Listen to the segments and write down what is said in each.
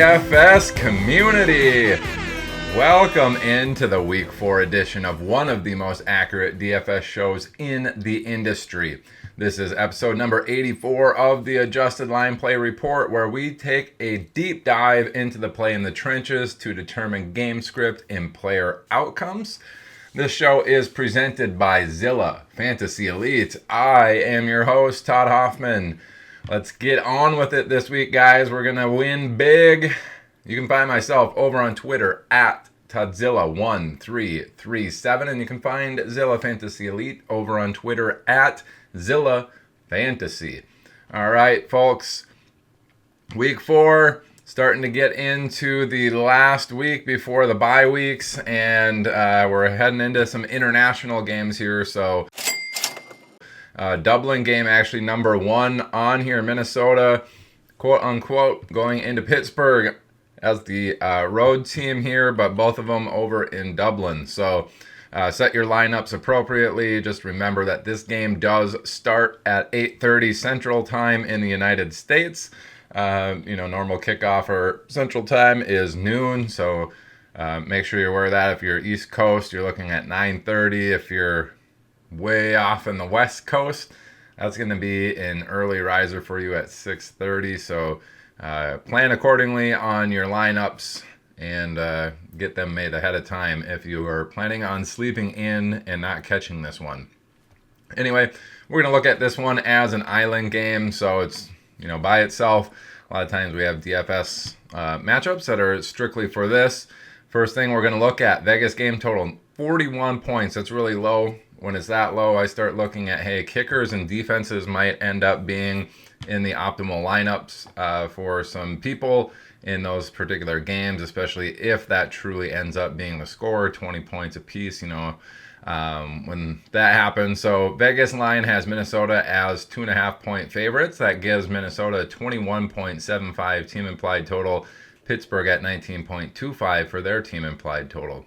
DFS community. Welcome into the Week 4 edition of one of the most accurate DFS shows in the industry. This is episode number 84 of the Adjusted Line Play Report, where we take a deep dive into the play in the trenches to determine game script and player outcomes. This show is presented by Zilla Fantasy Elite. I am your host, Todd Hoffman. Let's get on with it this week, guys. We're going to win big. You can find myself over on Twitter at Todzilla1337, and you can find Zilla Fantasy Elite over on Twitter at Zilla Fantasy. All right, folks. Week 4, starting to get into the last week before the bye weeks, and we're heading into some international games here, so Dublin game actually number 1 on here. Minnesota, quote unquote, going into Pittsburgh as the road team here, but both of them over in Dublin. So set your lineups appropriately. Just remember that this game does start at 8:30 Central Time in the United States. Normal kickoff or Central Time is noon, so make sure you're aware of that. If you're East Coast, you're looking at 9:30. If you're way off in the West Coast, that's going to be an early riser for you at 6:30. So plan accordingly on your lineups and get them made ahead of time if you are planning on sleeping in and not catching this one. Anyway, we're going to look at this one as an island game, so it's by itself. A lot of times we have DFS matchups that are strictly for this. First thing we're going to look at, Vegas game total 41 points. That's really low. When it's that low, I start looking at, hey, kickers and defenses might end up being in the optimal lineups for some people in those particular games, especially if that truly ends up being the score, 20 points apiece, when that happens. So Vegas line has Minnesota as 2.5 point favorites. That gives Minnesota a 21.75 team implied total. Pittsburgh at 19.25 for their team implied total.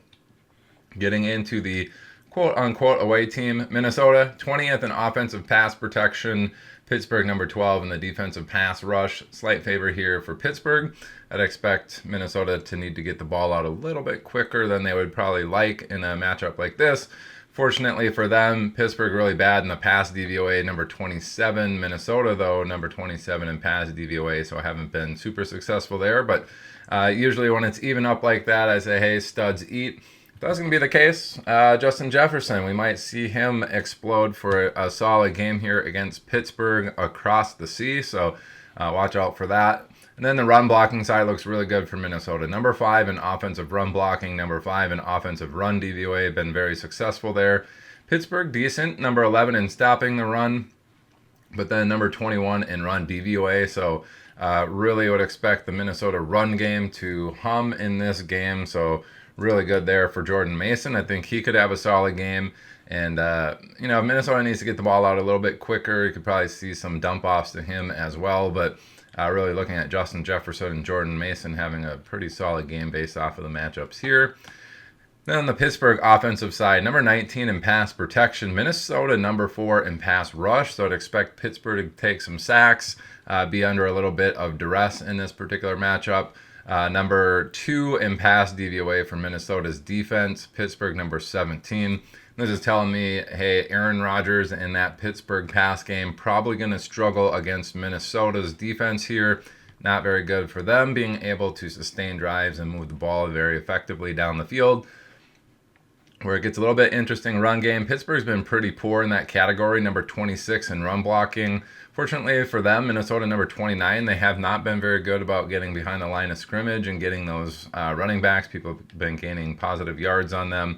Getting into the quote-unquote away team, Minnesota 20th in offensive pass protection, Pittsburgh number 12 in the defensive pass rush. Slight favor here for Pittsburgh. I'd expect Minnesota to need to get the ball out a little bit quicker than they would probably like in a matchup like this. Fortunately for them, Pittsburgh really bad in the pass DVOA, number 27. Minnesota, though, number 27 in pass DVOA, so I haven't been super successful there. But usually when it's even up like that, I say, hey, studs eat. That's going to be the case. Justin Jefferson, we might see him explode for a solid game here against Pittsburgh across the sea, so watch out for that. And then the run blocking side looks really good for Minnesota. Number 5 in offensive run blocking, number 5 in offensive run DVOA, been very successful there. Pittsburgh, decent, number 11 in stopping the run, but then number 21 in run DVOA, so really would expect the Minnesota run game to hum in this game, so really good there for Jordan Mason. I think he could have a solid game. And, Minnesota needs to get the ball out a little bit quicker. You could probably see some dump-offs to him as well. But really looking at Justin Jefferson and Jordan Mason having a pretty solid game based off of the matchups here. Then on the Pittsburgh offensive side, number 19 in pass protection. Minnesota number 4 in pass rush. So I'd expect Pittsburgh to take some sacks, be under a little bit of duress in this particular matchup. Number 2 in pass DVOA for Minnesota's defense. Pittsburgh number 17. This is telling me, hey, Aaron Rodgers in that Pittsburgh pass game probably going to struggle against Minnesota's defense here. Not very good for them being able to sustain drives and move the ball very effectively down the field. Where it gets a little bit interesting, run game. Pittsburgh's been pretty poor in that category, number 26 in run blocking. Fortunately for them, Minnesota number 29, they have not been very good about getting behind the line of scrimmage and getting those running backs. People have been gaining positive yards on them.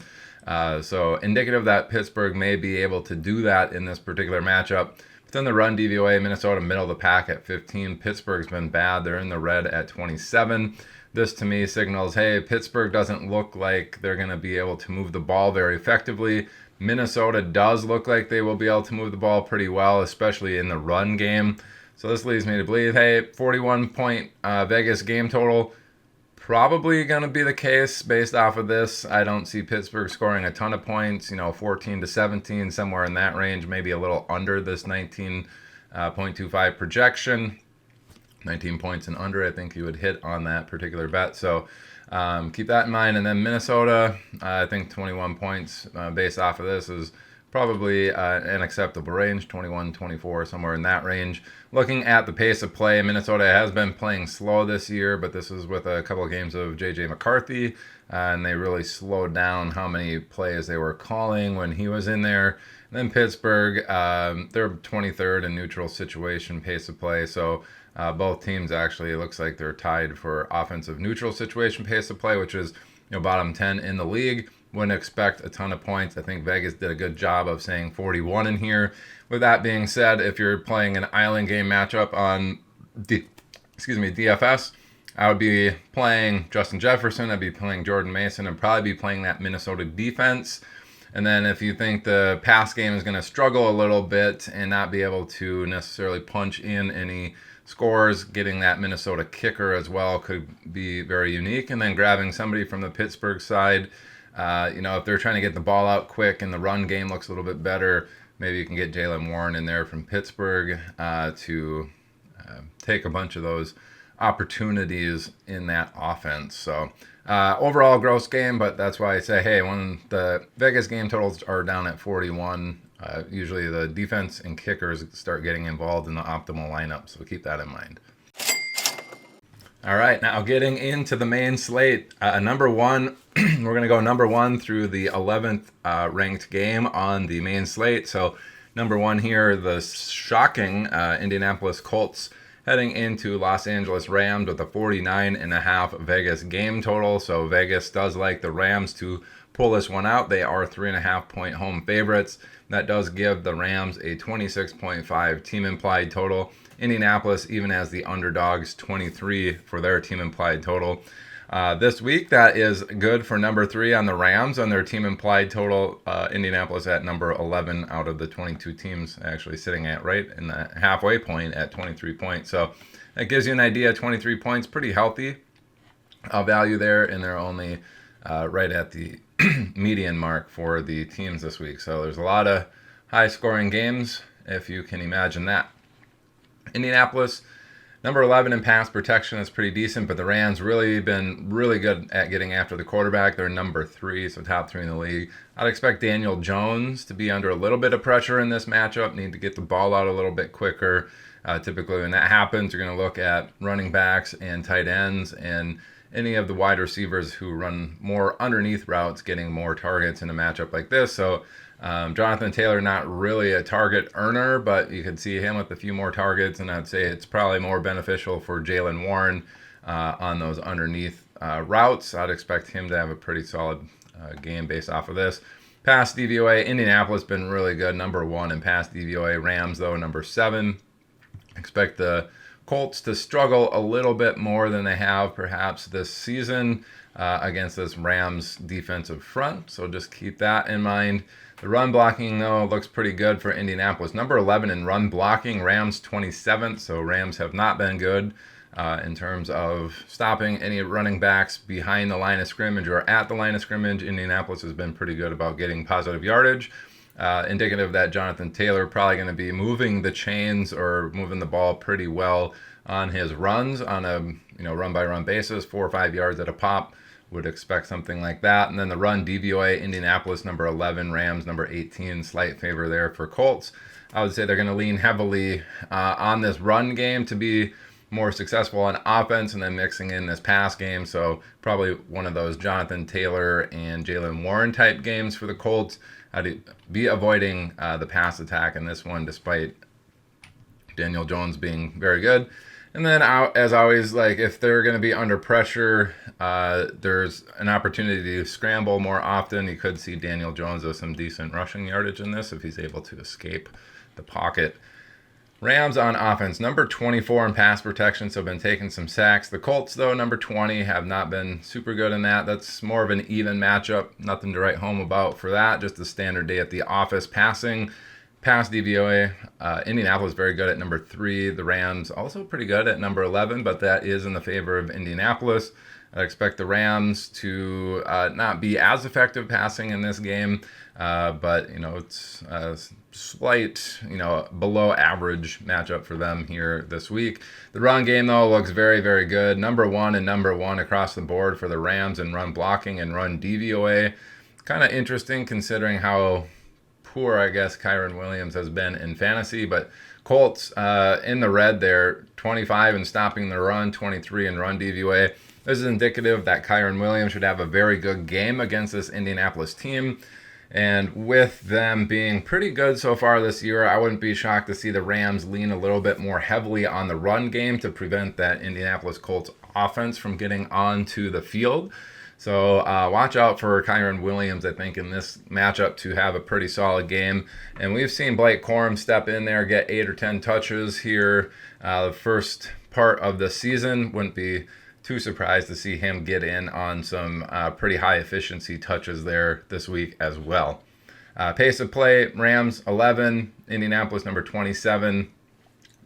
So indicative that Pittsburgh may be able to do that in this particular matchup. But then the run DVOA, Minnesota middle of the pack at 15. Pittsburgh's been bad. They're in the red at 27. This to me signals, hey, Pittsburgh doesn't look like they're going to be able to move the ball very effectively. Minnesota does look like they will be able to move the ball pretty well, especially in the run game. So this leads me to believe, hey, 41-point Vegas game total, probably going to be the case based off of this. I don't see Pittsburgh scoring a ton of points, 14 to 17, somewhere in that range, maybe a little under this 19.25 projection. 19 points and under, I think you would hit on that particular bet. So keep that in mind. And then Minnesota, I think 21 points based off of this is probably an acceptable range, 21, 24, somewhere in that range. Looking at the pace of play, Minnesota has been playing slow this year, but this is with a couple of games of J.J. McCarthy, and they really slowed down how many plays they were calling when he was in there. And then Pittsburgh, they're 23rd in neutral situation pace of play, so both teams actually, it looks like they're tied for offensive neutral situation pace of play, which is bottom 10 in the league. Wouldn't expect a ton of points. I think Vegas did a good job of saying 41 in here. With that being said, if you're playing an island game matchup on DFS, I would be playing Justin Jefferson. I'd be playing Jordan Mason, and probably be playing that Minnesota defense. And then if you think the pass game is going to struggle a little bit and not be able to necessarily punch in any scores, getting that Minnesota kicker as well could be very unique. And then grabbing somebody from the Pittsburgh side, if they're trying to get the ball out quick and the run game looks a little bit better, maybe you can get Jaylen Warren in there from Pittsburgh to take a bunch of those opportunities in that offense. So overall gross game, but that's why I say, hey, when the Vegas game totals are down at 41, usually the defense and kickers start getting involved in the optimal lineup, so keep that in mind. All right, now getting into the main slate. Number one, we're going to go number one through the 11th ranked game on the main slate. So number one here, the shocking Indianapolis Colts heading into Los Angeles Rams with a 49.5 Vegas game total. So Vegas does like the Rams to pull this one out. They are 3.5 point home favorites. That does give the Rams a 26.5 team implied total. Indianapolis even has the underdogs 23 for their team implied total. This week, that is good for number 3 on the Rams on their team implied total. Indianapolis at number 11 out of the 22 teams, actually sitting at right in the halfway point at 23 points. So that gives you an idea. 23 points, pretty healthy value there, and they're only right at the median mark for the teams this week. So there's a lot of high-scoring games, if you can imagine that. Indianapolis, number 11 in pass protection is pretty decent, but the Rams really been really good at getting after the quarterback. They're number 3, so top 3 in the league. I'd expect Daniel Jones to be under a little bit of pressure in this matchup, need to get the ball out a little bit quicker. Typically when that happens, you're going to look at running backs and tight ends and any of the wide receivers who run more underneath routes getting more targets in a matchup like this. So Jonathan Taylor, not really a target earner, but you could see him with a few more targets, and I'd say it's probably more beneficial for Jaylen Warren on those underneath routes. I'd expect him to have a pretty solid game based off of this. Pass DVOA, Indianapolis been really good, number 1 in pass DVOA. Rams, though, number 7. Expect the Colts to struggle a little bit more than they have perhaps this season against this Rams defensive front, so just keep that in mind. The run blocking, though, looks pretty good for Indianapolis. Number 11 in run blocking, Rams 27th, so Rams have not been good in terms of stopping any running backs behind the line of scrimmage or at the line of scrimmage. Indianapolis has been pretty good about getting positive yardage. Indicative that Jonathan Taylor probably going to be moving the chains or moving the ball pretty well on his runs on a run-by-run basis, 4 or 5 yards at a pop. Would expect something like that. And then the run DVOA, Indianapolis number 11, Rams number 18, slight favor there for Colts. I would say they're going to lean heavily on this run game to be more successful on offense, and then mixing in this pass game. So probably one of those Jonathan Taylor and Jaylen Warren type games for the Colts. I'd be avoiding the pass attack in this one, despite Daniel Jones being very good. And then, as always, like if they're going to be under pressure, there's an opportunity to scramble more often. You could see Daniel Jones with some decent rushing yardage in this if he's able to escape the pocket. Rams on offense, number 24 in pass protection, so been taking some sacks. The Colts, though, number 20, have not been super good in that. That's more of an even matchup. Nothing to write home about for that. Just a standard day at the office passing. Pass DVOA, Indianapolis very good at number 3. The Rams also pretty good at number 11, but that is in the favor of Indianapolis. I expect the Rams to not be as effective passing in this game, but it's a slight, below average matchup for them here this week. The run game though looks very, very good. Number one across the board for the Rams in run blocking and run DVOA. Kind of interesting considering how poor, I guess, Kyren Williams has been in fantasy, but Colts in the red there, 25 in stopping the run, 23 in run DVOA. This is indicative that Kyren Williams should have a very good game against this Indianapolis team. And with them being pretty good so far this year, I wouldn't be shocked to see the Rams lean a little bit more heavily on the run game to prevent that Indianapolis Colts offense from getting onto the field. So watch out for Kyren Williams, I think, in this matchup to have a pretty solid game. And we've seen Blake Corum step in there, get 8 or 10 touches here the first part of the season. Wouldn't be too surprised to see him get in on some pretty high efficiency touches there this week as well. Pace of play, Rams 11, Indianapolis number 27.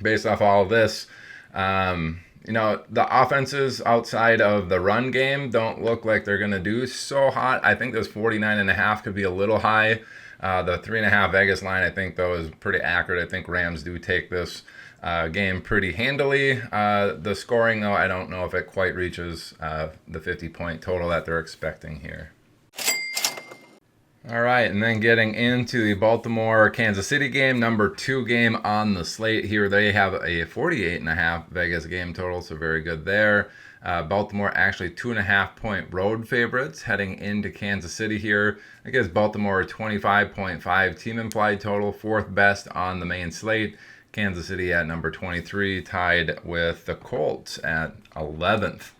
Based off all of this, the offenses outside of the run game don't look like they're going to do so hot. I think this 49.5 could be a little high. The 3.5 Vegas line, I think, though, is pretty accurate. I think Rams do take this game pretty handily. The scoring, though, I don't know if it quite reaches the 50-point total that they're expecting here. All right, and then getting into the Baltimore-Kansas City game, number 2 game on the slate here. They have a 48.5 Vegas game total, so very good there. Baltimore actually 2.5-point road favorites heading into Kansas City here. I guess Baltimore 25.5 team implied total, 4th best on the main slate. Kansas City at number 23, tied with the Colts at 11th.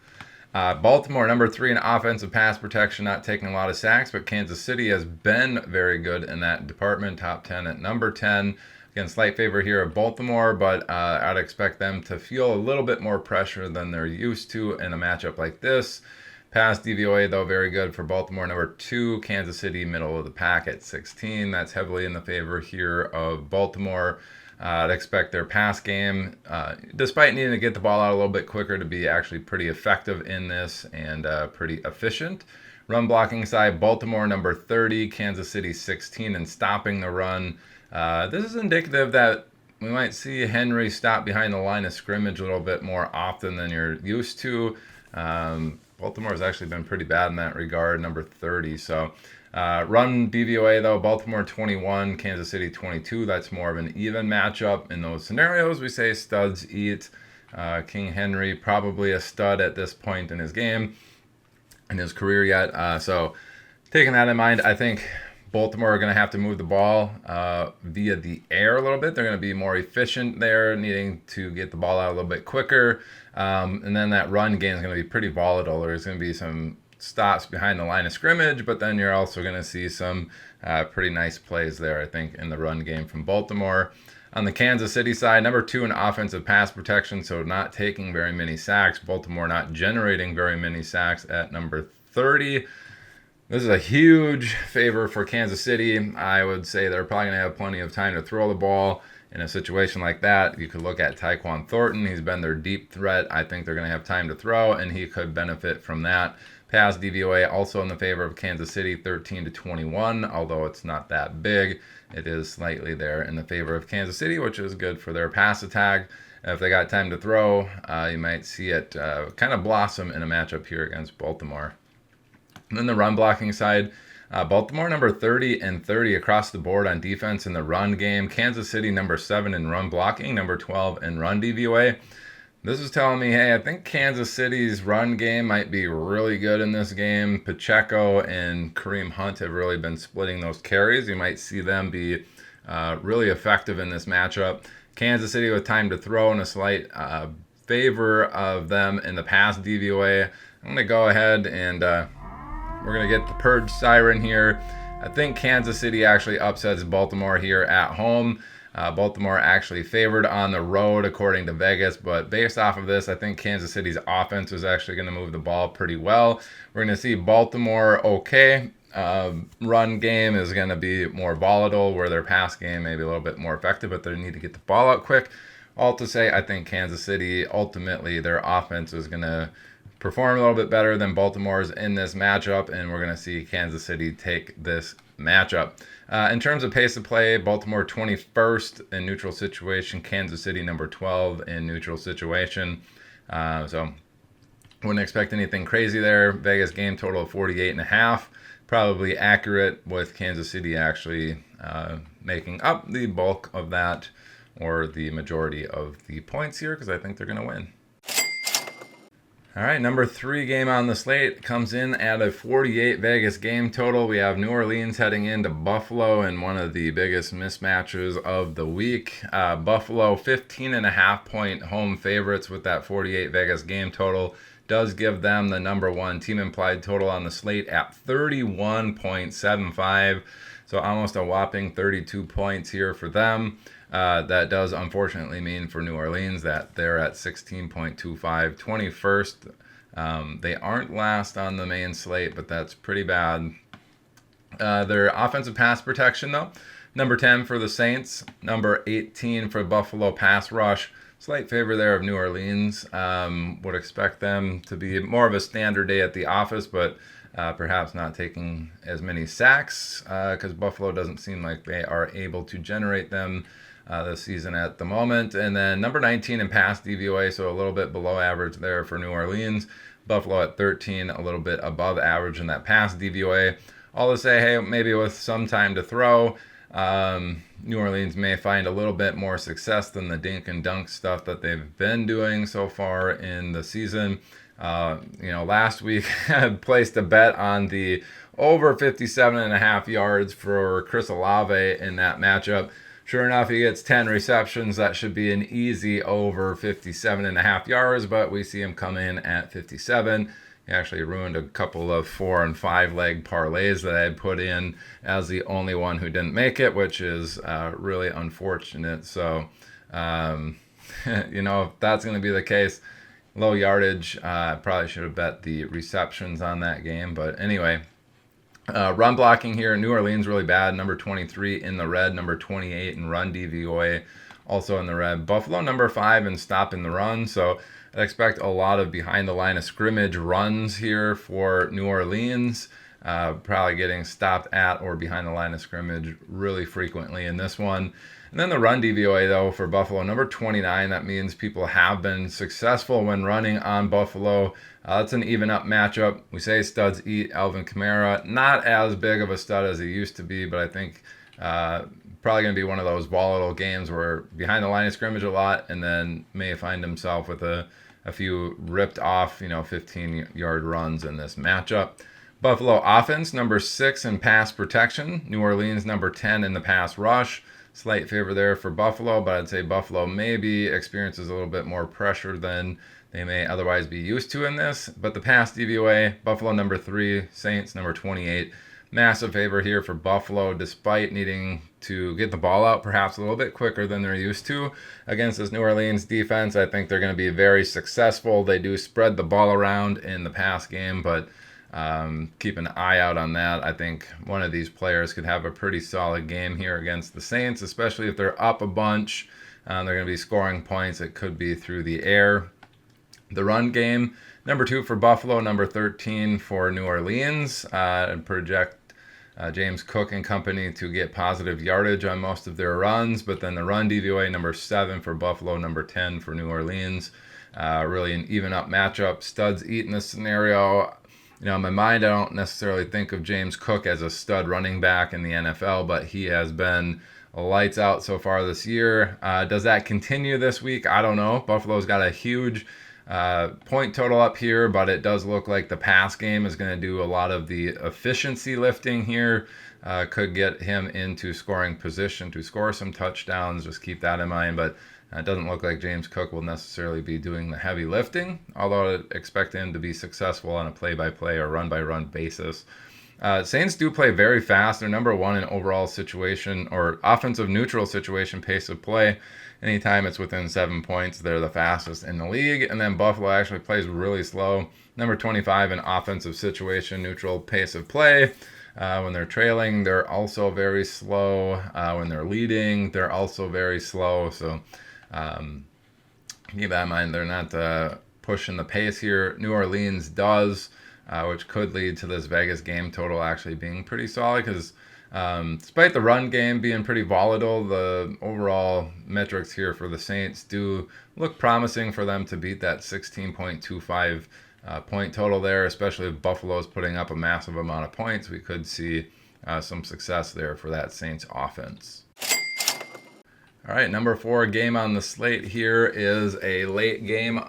Baltimore, number 3 in offensive pass protection, not taking a lot of sacks, but Kansas City has been very good in that department, top 10 at number 10. Again, slight favor here of Baltimore, but I'd expect them to feel a little bit more pressure than they're used to in a matchup like this. Pass DVOA, though, very good for Baltimore, number 2. Kansas City, middle of the pack at 16. That's heavily in the favor here of Baltimore. I'd expect their pass game, despite needing to get the ball out a little bit quicker, to be actually pretty effective in this and pretty efficient. Run blocking side, Baltimore number 30, Kansas City 16 in stopping the run. This is indicative that we might see Henry stop behind the line of scrimmage a little bit more often than you're used to. Baltimore has actually been pretty bad in that regard, number 30. So run DVOA, though, Baltimore 21, Kansas City 22. That's more of an even matchup. In those scenarios, we say studs eat. King Henry, probably a stud at this point in his game, in his career yet. So taking that in mind, I think Baltimore are going to have to move the ball via the air a little bit. They're going to be more efficient there, needing to get the ball out a little bit quicker. And then that run game is going to be pretty volatile. There's going to be some stops behind the line of scrimmage, but then you're also going to see some pretty nice plays there, I think, in the run game from Baltimore. On the Kansas City side, number 2 in offensive pass protection, so not taking very many sacks. Baltimore not generating very many sacks at number 30. This is a huge favor for Kansas City. I would say they're probably going to have plenty of time to throw the ball. In a situation like that, you could look at Tyquan Thornton. He's been their deep threat. I think they're going to have time to throw, and he could benefit from that. Pass DVOA also in the favor of Kansas City, 13-21, although it's not that big. It is slightly there in the favor of Kansas City, which is good for their pass attack. If they got time to throw, you might see it kind of blossom in a matchup here against Baltimore. And then the run blocking side, Baltimore number 30 and 30 across the board on defense in the run game. Kansas City number 7 in run blocking, number 12 in run DVOA. This is telling me, hey, I think Kansas City's run game might be really good in this game. Pacheco and Kareem Hunt have really been splitting those carries. You might see them be really effective in this matchup. Kansas City with time to throw and a slight favor of them in the pass DVOA. I'm going to go ahead and we're going to get the purge siren here. I think Kansas City actually upsets Baltimore here at home. Baltimore actually favored on the road according to Vegas, but based off of this, I think Kansas City's offense is actually going to move the ball pretty well. We're going to see Baltimore okay. Run game is going to be more volatile, where their pass game may be a little bit more effective, but they need to get the ball out quick. All to say, I think Kansas City, ultimately, their offense is going to perform a little bit better than Baltimore's in this matchup, and we're going to see Kansas City take this matchup. In terms of pace of play, Baltimore 21st in neutral situation, Kansas City number 12 in neutral situation. So wouldn't expect anything crazy there. Vegas game total of 48.5. Probably accurate, with Kansas City actually making up the bulk of that, or the majority of the points here, because I think they're going to win. All right, number 3 game on the slate comes in at a 48 Vegas game total. We have New Orleans heading into Buffalo in one of the biggest mismatches of the week. Buffalo 15.5 point home favorites with that 48 Vegas game total. Does give them the number 1 team implied total on the slate at 31.75. So almost a whopping 32 points here for them. That does unfortunately mean for New Orleans that they're at 16.25, 21st. They aren't last on the main slate, but that's pretty bad. Their offensive pass protection, though, number 10 for the Saints, number 18 for Buffalo pass rush. Slight favor there of New Orleans. Would expect them to be more of a standard day at the office, but perhaps not taking as many sacks, because Buffalo doesn't seem like they are able to generate them this season at the moment. And then number 19 in pass DVOA, so a little bit below average there for New Orleans. Buffalo at 13, a little bit above average in that pass DVOA. All to say, hey, maybe with some time to throw, New Orleans may find a little bit more success than the dink and dunk stuff that they've been doing so far in the season. Last week I placed a bet on the over 57.5 yards for Chris Olave in that matchup. Sure enough, he gets 10 receptions. That should be an easy over 57.5 yards, but we see him come in at 57. He actually ruined a couple of 4 and 5 leg parlays that I had put in as the only one who didn't make it, which is really unfortunate. So, if that's going to be the case, low yardage, I probably should have bet the receptions on that game. But anyway, run blocking here, New Orleans really bad. Number 23 in the red, number 28 in run DVOA, also in the red. Buffalo number 5 in stopping the run. So I'd expect a lot of behind the line of scrimmage runs here for New Orleans. Probably getting stopped at or behind the line of scrimmage really frequently in this one. And then the run DVOA, though, for Buffalo, number 29. That means people have been successful when running on Buffalo. That's an even up matchup. We say studs eat. Alvin Kamara, not as big of a stud as he used to be, but I think probably going to be one of those volatile games where behind the line of scrimmage a lot, and then may find himself with a few ripped off, 15-yard runs in this matchup. Buffalo offense, number 6 in pass protection. New Orleans, number 10 in the pass rush. Slight favor there for Buffalo, but I'd say Buffalo maybe experiences a little bit more pressure than they may otherwise be used to in this. But the pass DVOA, Buffalo number 3, Saints number 28. Massive favor here for Buffalo, despite needing to get the ball out perhaps a little bit quicker than they're used to against this New Orleans defense. I think they're going to be very successful. They do spread the ball around in the pass game, but keep an eye out on that. I think one of these players could have a pretty solid game here against the Saints, especially if they're up a bunch. They're going to be scoring points. It could be through the air. The run game, number 2 for Buffalo, number 13 for New Orleans. And project James Cook and company to get positive yardage on most of their runs. But then the run DVOA, number 7 for Buffalo, number 10 for New Orleans. Really an even up matchup. Studs eat in this scenario. In my mind, I don't necessarily think of James Cook as a stud running back in the NFL, but he has been lights out so far this year. Does that continue this week? I don't know. Buffalo's got a huge point total up here, but it does look like the pass game is going to do a lot of the efficiency lifting here. Could get him into scoring position to score some touchdowns. Just keep that in mind. But it doesn't look like James Cook will necessarily be doing the heavy lifting, although I expect him to be successful on a play-by-play or run-by-run basis. Saints do play very fast. They're number 1 in overall situation or offensive neutral situation pace of play. Anytime it's within 7 points, they're the fastest in the league. And then Buffalo actually plays really slow. Number 25 in offensive situation neutral pace of play. When they're trailing, they're also very slow. When they're leading, they're also very slow. So keep that in mind. They're not pushing the pace here. New Orleans does, which could lead to this Vegas game total actually being pretty solid because despite the run game being pretty volatile, the overall metrics here for the Saints do look promising for them to beat that 16.25 point total there, especially if Buffalo's putting up a massive amount of points. We could see some success there for that Saints offense. All right, number 4 game on the slate here is a late game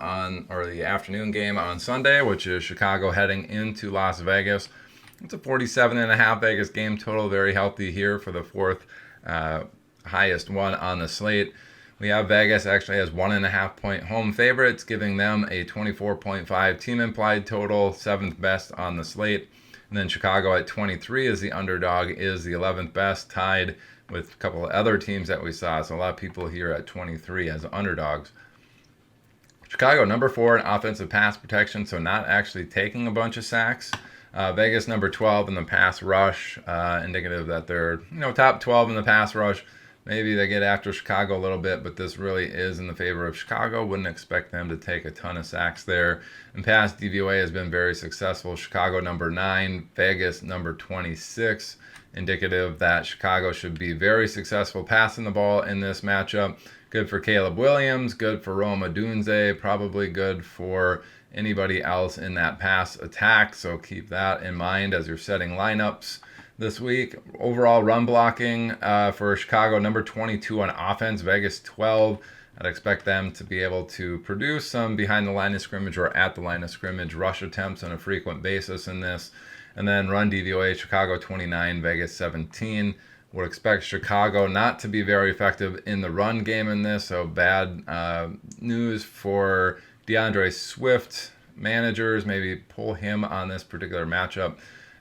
or the afternoon game on Sunday, which is Chicago heading into Las Vegas. It's a 47.5 Vegas game total, very healthy here for the 4th highest one on the slate. We have Vegas actually has 1.5 point home favorites, giving them a 24.5 team implied total, 7th best on the slate. And then Chicago at 23 as the underdog is the 11th best, tied with a couple of other teams that we saw. So a lot of people here at 23 as underdogs. Chicago number 4 in offensive pass protection, so not actually taking a bunch of sacks. Vegas number 12 in the pass rush, indicative that they're top 12 in the pass rush. Maybe they get after Chicago a little bit, but this really is in the favor of Chicago. Wouldn't expect them to take a ton of sacks there. And pass DVOA has been very successful. Chicago number 9, Vegas number 26, indicative that Chicago should be very successful passing the ball in this matchup. Good for Caleb Williams, good for Rome Odunze, probably good for anybody else in that pass attack. So keep that in mind as you're setting lineups this week. Overall run blocking for Chicago, number 22 on offense, Vegas 12. I'd expect them to be able to produce some behind the line of scrimmage or at the line of scrimmage rush attempts on a frequent basis in this. And then run DVOA, Chicago 29, Vegas 17. Would expect Chicago not to be very effective in the run game in this. So bad news for DeAndre Swift managers. Maybe pull him on this particular matchup.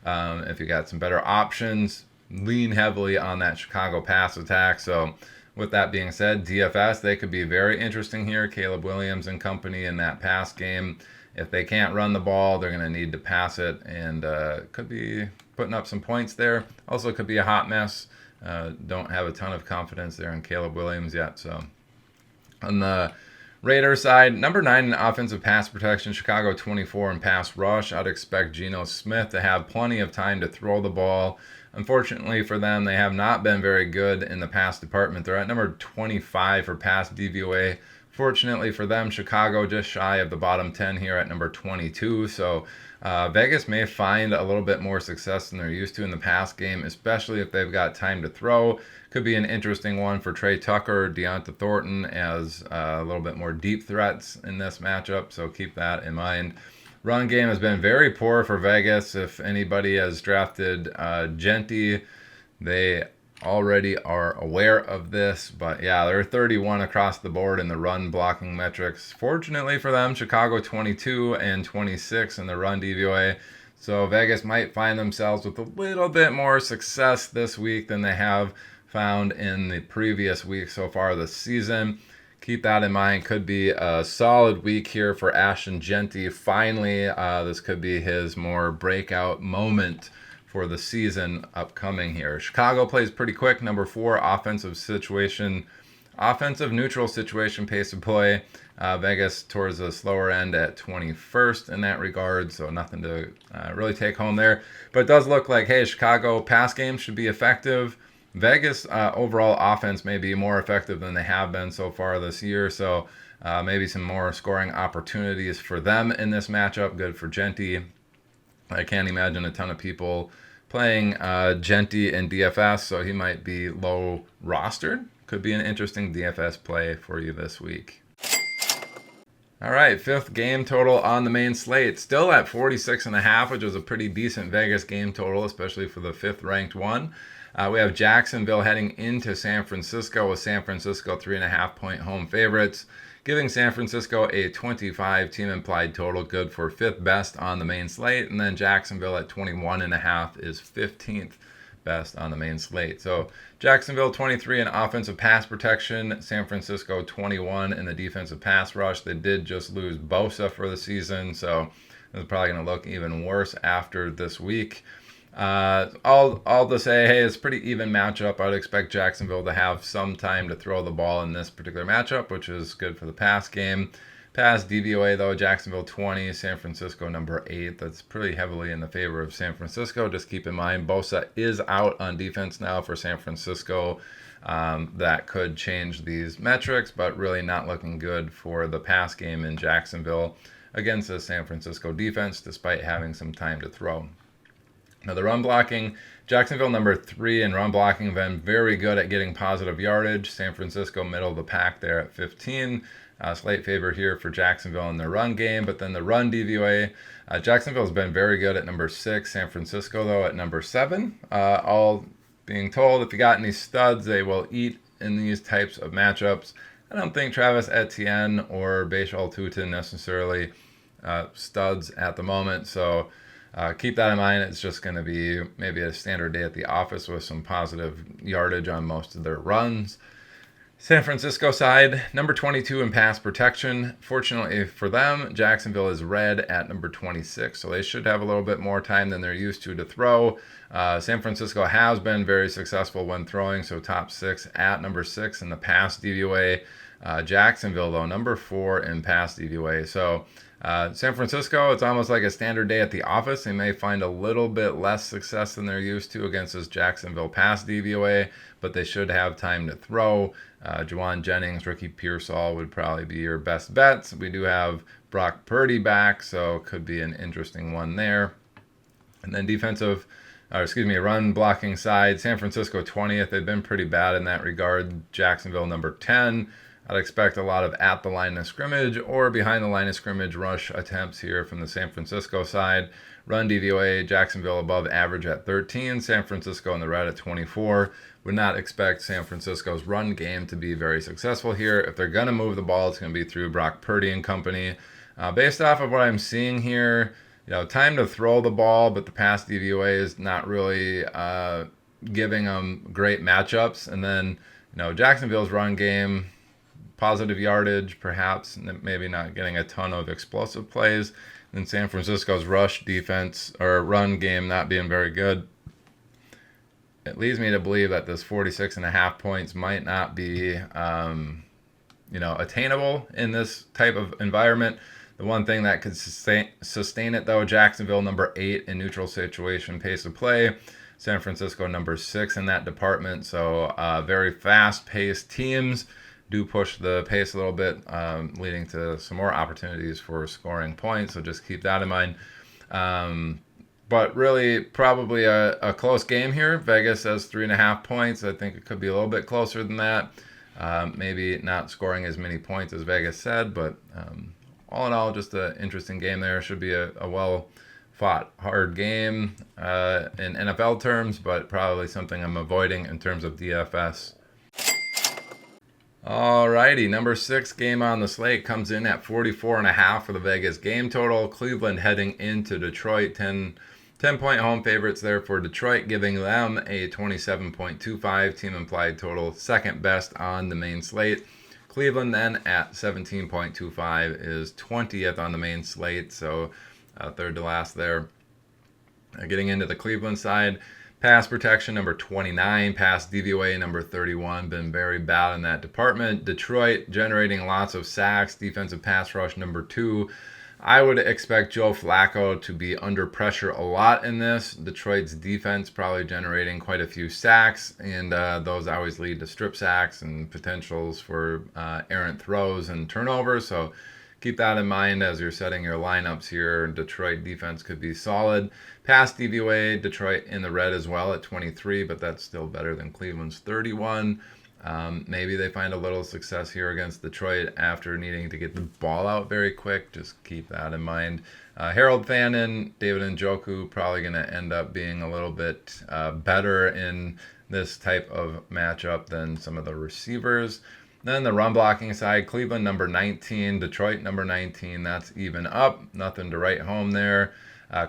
If you got some better options, lean heavily on that Chicago pass attack. So with that being said, DFS, they could be very interesting here. Caleb Williams and company in that pass game. If they can't run the ball, they're going to need to pass it, and could be putting up some points there. Also could be a hot mess. Don't have a ton of confidence there in Caleb Williams yet. So on the Raiders side, number 9 in offensive pass protection, Chicago 24 in pass rush. I'd expect Geno Smith to have plenty of time to throw the ball. Unfortunately for them, they have not been very good in the pass department. They're at number 25 for pass DVOA. Fortunately for them, Chicago just shy of the bottom 10 here at number 22. So Vegas may find a little bit more success than they're used to in the pass game, especially if they've got time to throw. Could be an interesting one for Trey Tucker, Deonta Thornton as a little bit more deep threats in this matchup. So keep that in mind. Run game has been very poor for Vegas. If anybody has drafted Genty, they already are aware of this. But yeah, they're 31 across the board in the run blocking metrics. Fortunately for them, Chicago 22 and 26 in the run DVOA. So Vegas might find themselves with a little bit more success this week than they have found in the previous week so far this season. Keep that in mind. Could be a solid week here for Ashton Genty. Finally, this could be his more breakout moment for the season upcoming here. Chicago plays pretty quick. Number 4, offensive neutral situation pace of play. Vegas towards the slower end at 21st in that regard, so nothing to really take home there. But it does look like, hey, Chicago pass game should be effective. Vegas overall offense may be more effective than they have been so far this year, so maybe some more scoring opportunities for them in this matchup. Good for Genty. I can't imagine a ton of people playing Genty in DFS, so he might be low rostered. Could be an interesting DFS play for you this week. All right, 5th game total on the main slate. Still at 46.5, which is a pretty decent Vegas game total, especially for the 5th ranked one. We have Jacksonville heading into San Francisco with San Francisco 3.5 point home favorites, giving San Francisco a 25 team implied total, good for 5th best on the main slate. And then Jacksonville at 21.5 is 15th best on the main slate. So Jacksonville 23 in offensive pass protection, San Francisco 21 in the defensive pass rush. They did just lose Bosa for the season, so it's probably going to look even worse after this week. All to say, hey, it's a pretty even matchup. I'd expect Jacksonville to have some time to throw the ball in this particular matchup, which is good for the pass game. Pass DVOA, though, Jacksonville 20, San Francisco number 8. That's pretty heavily in the favor of San Francisco. Just keep in mind, Bosa is out on defense now for San Francisco. That could change these metrics, but really not looking good for the pass game in Jacksonville against the San Francisco defense, despite having some time to throw. Now, the run blocking, Jacksonville number 3 in run blocking, been very good at getting positive yardage. San Francisco middle of the pack there at 15. Slight favor here for Jacksonville in their run game, but then the run DVOA, Jacksonville's been very good at number 6. San Francisco, though, at number 7. All being told, if you got any studs, they will eat in these types of matchups. I don't think Travis Etienne or Bashal Tutin necessarily studs at the moment, so keep that in mind. It's just going to be maybe a standard day at the office with some positive yardage on most of their runs. San Francisco side, number 22 in pass protection. Fortunately for them, Jacksonville is red at number 26, so they should have a little bit more time than they're used to throw. San Francisco has been very successful when throwing, so top 6 at number 6 in the pass DVOA. Jacksonville, though, number 4 in pass DVOA. So San Francisco, it's almost like a standard day at the office. They may find a little bit less success than they're used to against this Jacksonville pass DVOA, but they should have time to throw. Juwan Jennings, Ricky Pearsall would probably be your best bets. We do have Brock Purdy back, so could be an interesting one there. And then run blocking side, San Francisco 20th. They've been pretty bad in that regard. Jacksonville number 10. I'd expect a lot of at the line of scrimmage or behind the line of scrimmage rush attempts here from the San Francisco side. Run DVOA, Jacksonville above average at 13, San Francisco in the red at 24. Would not expect San Francisco's run game to be very successful here. If they're going to move the ball, it's going to be through Brock Purdy and company. Based off of what I'm seeing here, time to throw the ball, but the pass DVOA is not really giving them great matchups. And then, Jacksonville's run game, positive yardage, perhaps, maybe not getting a ton of explosive plays. And San Francisco's rush defense or run game not being very good. It leads me to believe that this 46.5 points might not be, attainable in this type of environment. The one thing that could sustain it, though, Jacksonville number 8 in neutral situation pace of play. San Francisco number 6 in that department. So very fast-paced teams do push the pace a little bit, leading to some more opportunities for scoring points. So just keep that in mind. But really, probably a close game here. Vegas says 3.5 points. I think it could be a little bit closer than that. Maybe not scoring as many points as Vegas said, but all in all, just an interesting game there. Should be a well-fought, hard game in NFL terms, but probably something I'm avoiding in terms of DFS. Alrighty, number 6 game on the slate comes in at 44.5 for the Vegas game total. Cleveland heading into Detroit, 10-point home favorites there for Detroit, giving them a 27.25 team implied total, second best on the main slate. Cleveland then at 17.25 is 20th on the main slate, so third to last there. Getting into the Cleveland side, pass protection number 29, pass DVOA number 31, been very bad in that department. Detroit generating lots of sacks, defensive pass rush number 2. I would expect Joe Flacco to be under pressure a lot in this. Detroit's defense probably generating quite a few sacks, and those always lead to strip sacks and potentials for errant throws and turnovers. So keep that in mind as you're setting your lineups here. Detroit defense could be solid. Pass DVOA, Detroit in the red as well at 23, but that's still better than Cleveland's 31. Maybe they find a little success here against Detroit after needing to get the ball out very quick. Just keep that in mind. Harold Fannin, David Njoku probably going to end up being a little bit better in this type of matchup than some of the receivers. Then the run blocking side, Cleveland number 19, Detroit number 19. That's even up. Nothing to write home there.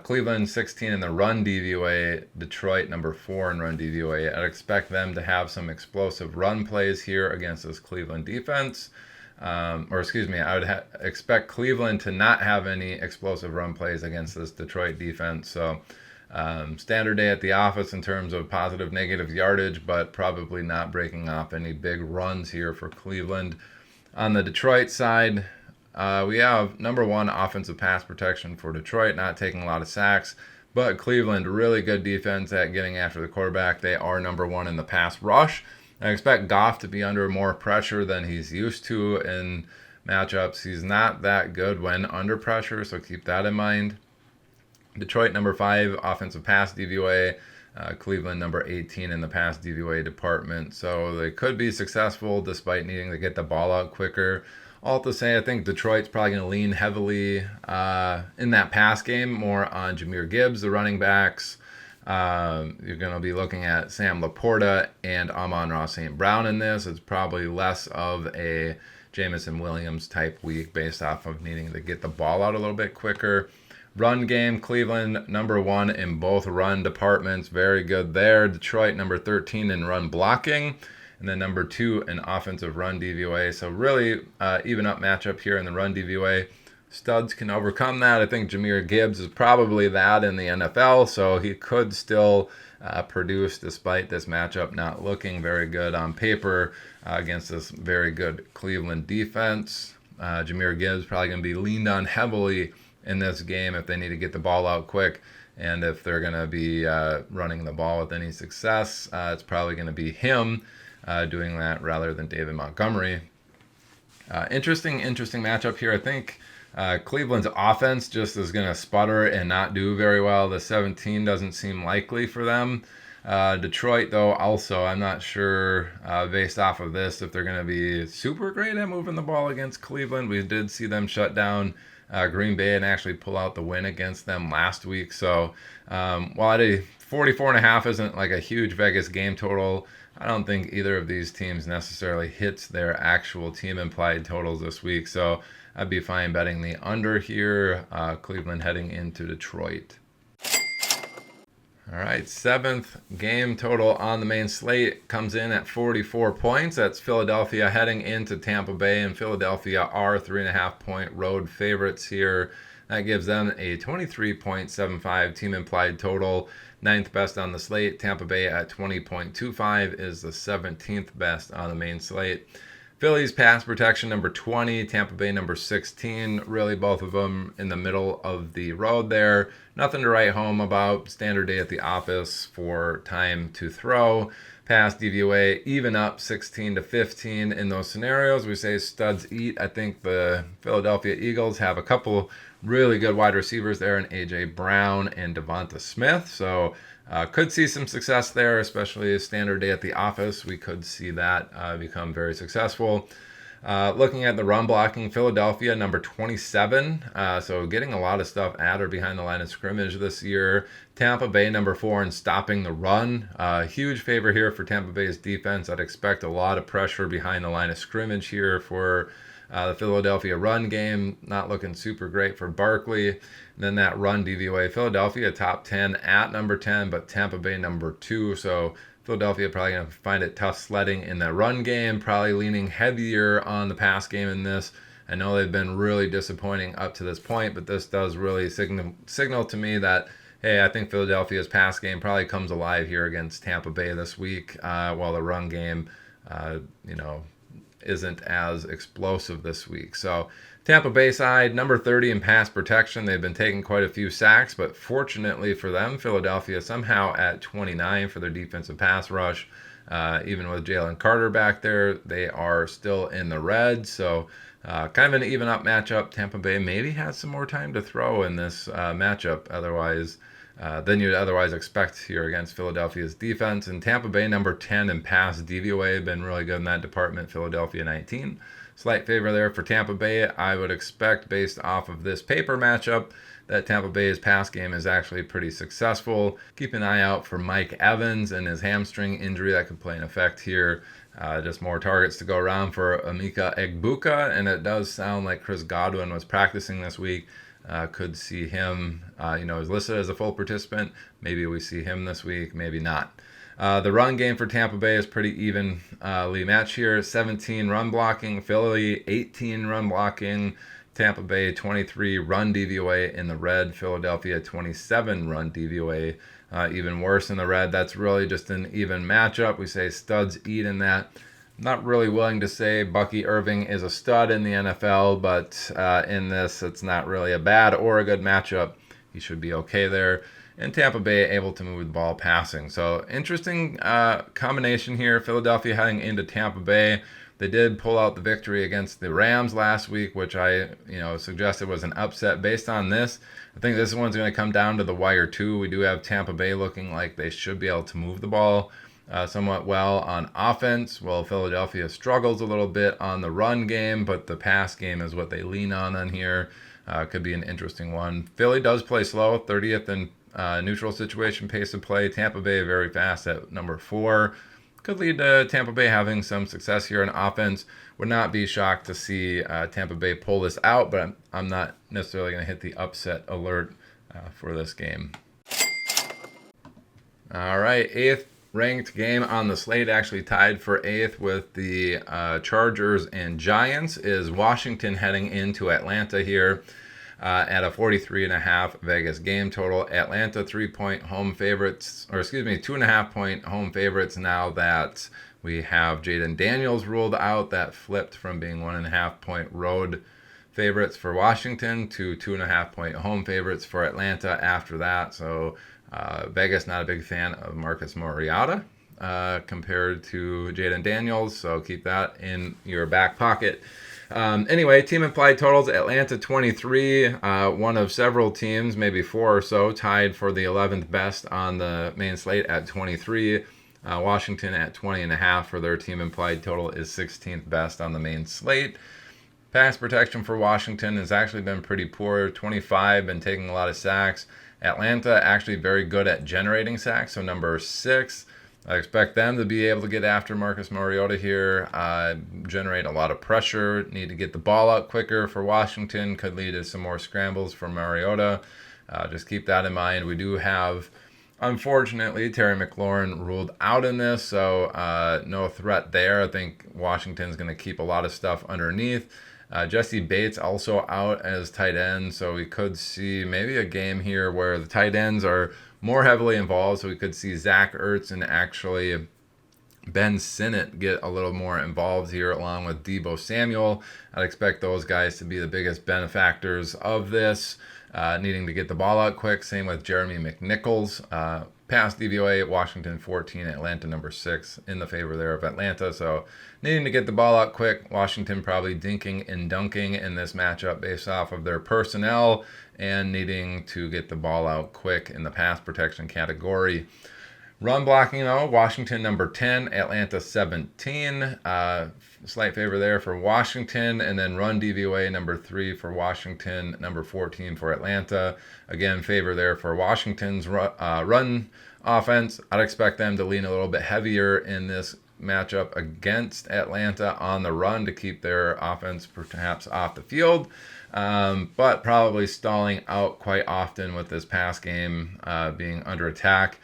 Cleveland 16 in the run DVOA, Detroit number 4 in run DVOA. I'd expect them to have some explosive run plays here against this Cleveland defense. I would expect Cleveland to not have any explosive run plays against this Detroit defense. So standard day at the office in terms of positive, negative yardage, but probably not breaking off any big runs here for Cleveland. On the Detroit side, we have number 1 offensive pass protection for Detroit, not taking a lot of sacks. But Cleveland, really good defense at getting after the quarterback. They are number 1 in the pass rush. I expect Goff to be under more pressure than he's used to in matchups. He's not that good when under pressure, so keep that in mind. Detroit, number 5 offensive pass DVOA. Cleveland, number 18 in the pass DVOA department. So they could be successful despite needing to get the ball out quicker. All to say, I think Detroit's probably going to lean heavily in that pass game, more on Jahmyr Gibbs, the running backs. You're going to be looking at Sam Laporta and Amon-Ra St. Brown in this. It's probably less of a Jameson Williams type week based off of needing to get the ball out a little bit quicker. Run game, Cleveland, number 1 in both run departments. Very good there. Detroit, number 13 in run blocking. And then number 2 in offensive run DVOA. So really even up matchup here in the run DVOA. Studs can overcome that. I think Jahmyr Gibbs is probably that in the NFL. So he could still produce despite this matchup not looking very good on paper against this very good Cleveland defense. Jahmyr Gibbs probably going to be leaned on heavily in this game if they need to get the ball out quick. And if they're going to be running the ball with any success, it's probably going to be him doing that rather than David Montgomery. Interesting matchup here. I think Cleveland's offense just is going to sputter and not do very well. The 17 doesn't seem likely for them. Detroit, though, also, I'm not sure based off of this if they're going to be super great at moving the ball against Cleveland. We did see them shut down Green Bay and actually pull out the win against them last week. So while a 44.5 isn't like a huge Vegas game total, I don't think either of these teams necessarily hits their actual team implied totals this week. So I'd be fine betting the under here. Cleveland heading into Detroit. All right, 7th game total on the main slate comes in at 44 points. That's Philadelphia heading into Tampa Bay, and Philadelphia are 3.5-point road favorites here. That gives them a 23.75 team implied total. 9th best on the slate. Tampa Bay at 20.25 is the 17th best on the main slate. Phillies pass protection number 20, Tampa Bay number 16. Really both of them in the middle of the road there. Nothing to write home about. Standard day at the office for time to throw. Pass DVOA even up 16 to 15 in those scenarios. We say studs eat. I think the Philadelphia Eagles have a couple really good wide receivers there in A.J. Brown and Devonta Smith. So could see some success there, especially standard day at the office. We could see that become very successful. Looking at the run blocking, Philadelphia, number 27. So getting a lot of stuff at or behind the line of scrimmage this year. Tampa Bay, number 4 in stopping the run. Huge favor here for Tampa Bay's defense. I'd expect a lot of pressure behind the line of scrimmage here for the Philadelphia run game. Not looking super great for Barkley. And then that run DVOA, Philadelphia top 10 at number 10, but Tampa Bay number 2. So Philadelphia probably going to find it tough sledding in the run game, probably leaning heavier on the pass game in this. I know they've been really disappointing up to this point, but this does really signal to me that, hey, I think Philadelphia's pass game probably comes alive here against Tampa Bay this week, while the run game, isn't as explosive this week. So Tampa Bay side, number 30 in pass protection. They've been taking quite a few sacks, but fortunately for them, Philadelphia somehow at 29 for their defensive pass rush. Even with Jalen Carter back there, they are still in the red. So kind of an even up matchup. Tampa Bay maybe has some more time to throw in this matchup than you'd otherwise expect here against Philadelphia's defense. And Tampa Bay, number 10 in pass DVOA, been really good in that department. Philadelphia 19. Slight favor there for Tampa Bay. I would expect, based off of this paper matchup, that Tampa Bay's pass game is actually pretty successful. Keep an eye out for Mike Evans and his hamstring injury that could play an effect here. Just more targets to go around for Emeka Egbuka, and it does sound like Chris Godwin was practicing this week. Could see him, is listed as a full participant. Maybe we see him this week, maybe not. The run game for Tampa Bay is pretty evenly matched here. 17 run blocking, Philly 18 run blocking, Tampa Bay 23 run DVOA in the red, Philadelphia 27 run DVOA. Even worse in the red. That's really just an even matchup. We say studs eat in that. Not really willing to say Bucky Irving is a stud in the NFL, but in this, it's not really a bad or a good matchup. He should be okay there. And Tampa Bay able to move the ball passing. So interesting combination here. Philadelphia heading into Tampa Bay. They did pull out the victory against the Rams last week, which I suggested was an upset. Based on this, I think this one's going to come down to the wire too. We do have Tampa Bay looking like they should be able to move the ball somewhat well on offense. Well, Philadelphia struggles a little bit on the run game, but the pass game is what they lean on here. Could be an interesting one. Philly does play slow, 30th in neutral situation pace of play. Tampa Bay very fast at number 4. Could lead to Tampa Bay having some success here in offense. Would not be shocked to see Tampa Bay pull this out, but I'm not necessarily going to hit the upset alert for this game. All right, 8th ranked game on the slate, actually tied for 8th with the Chargers and Giants, is Washington heading into Atlanta here at a 43.5 Vegas game total. Atlanta 3-point home favorites, or excuse me, 2.5-point home favorites now that we have Jaden Daniels ruled out. That flipped from being 1.5-point road favorites for Washington to 2.5-point home favorites for Atlanta after that. So Vegas not a big fan of Marcus Mariota compared to Jaden Daniels, so keep that in your back pocket. Anyway, team implied totals: Atlanta 23, one of several teams, maybe 4 or so, tied for the 11th best on the main slate at 23. Washington at 20.5 for their team implied total is 16th best on the main slate. Pass protection for Washington has actually been pretty poor. 25, been taking a lot of sacks. Atlanta actually very good at generating sacks, so number 6. I expect them to be able to get after Marcus Mariota here, generate a lot of pressure, need to get the ball out quicker for Washington, could lead to some more scrambles for Mariota. Just keep that in mind. We do have, unfortunately, Terry McLaurin ruled out in this, so no threat there. I think Washington's going to keep a lot of stuff underneath. Jesse Bates also out as tight end, so we could see maybe a game here where the tight ends are more heavily involved, so we could see Zach Ertz and actually Ben Sinnott get a little more involved here along with Deebo Samuel. I'd expect those guys to be the biggest benefactors of this, needing to get the ball out quick. Same with Jeremy McNichols. Pass DVOA, Washington 14, Atlanta number 6, in the favor there of Atlanta. So needing to get the ball out quick. Washington probably dinking and dunking in this matchup based off of their personnel and needing to get the ball out quick in the pass protection category. Run blocking, though, Washington number 10, Atlanta 17. Slight favor there for Washington. And then run DVOA number 3 for Washington, number 14 for Atlanta. Again, favor there for Washington's run offense. I'd expect them to lean a little bit heavier in this matchup against Atlanta on the run to keep their offense perhaps off the field. But probably stalling out quite often with this pass game being under attack.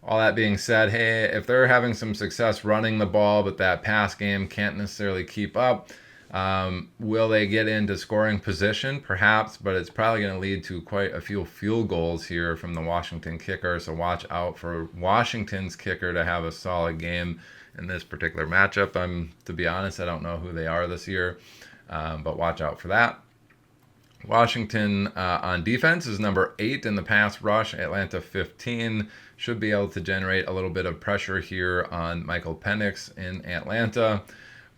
All that being said, hey, if they're having some success running the ball, but that pass game can't necessarily keep up, will they get into scoring position? Perhaps, but it's probably going to lead to quite a few field goals here from the Washington kicker. So watch out for Washington's kicker to have a solid game in this particular matchup. To be honest, I don't know who they are this year, but watch out for that. Washington on defense is number 8 in the pass rush. Atlanta 15. Should be able to generate a little bit of pressure here on Michael Penix in Atlanta.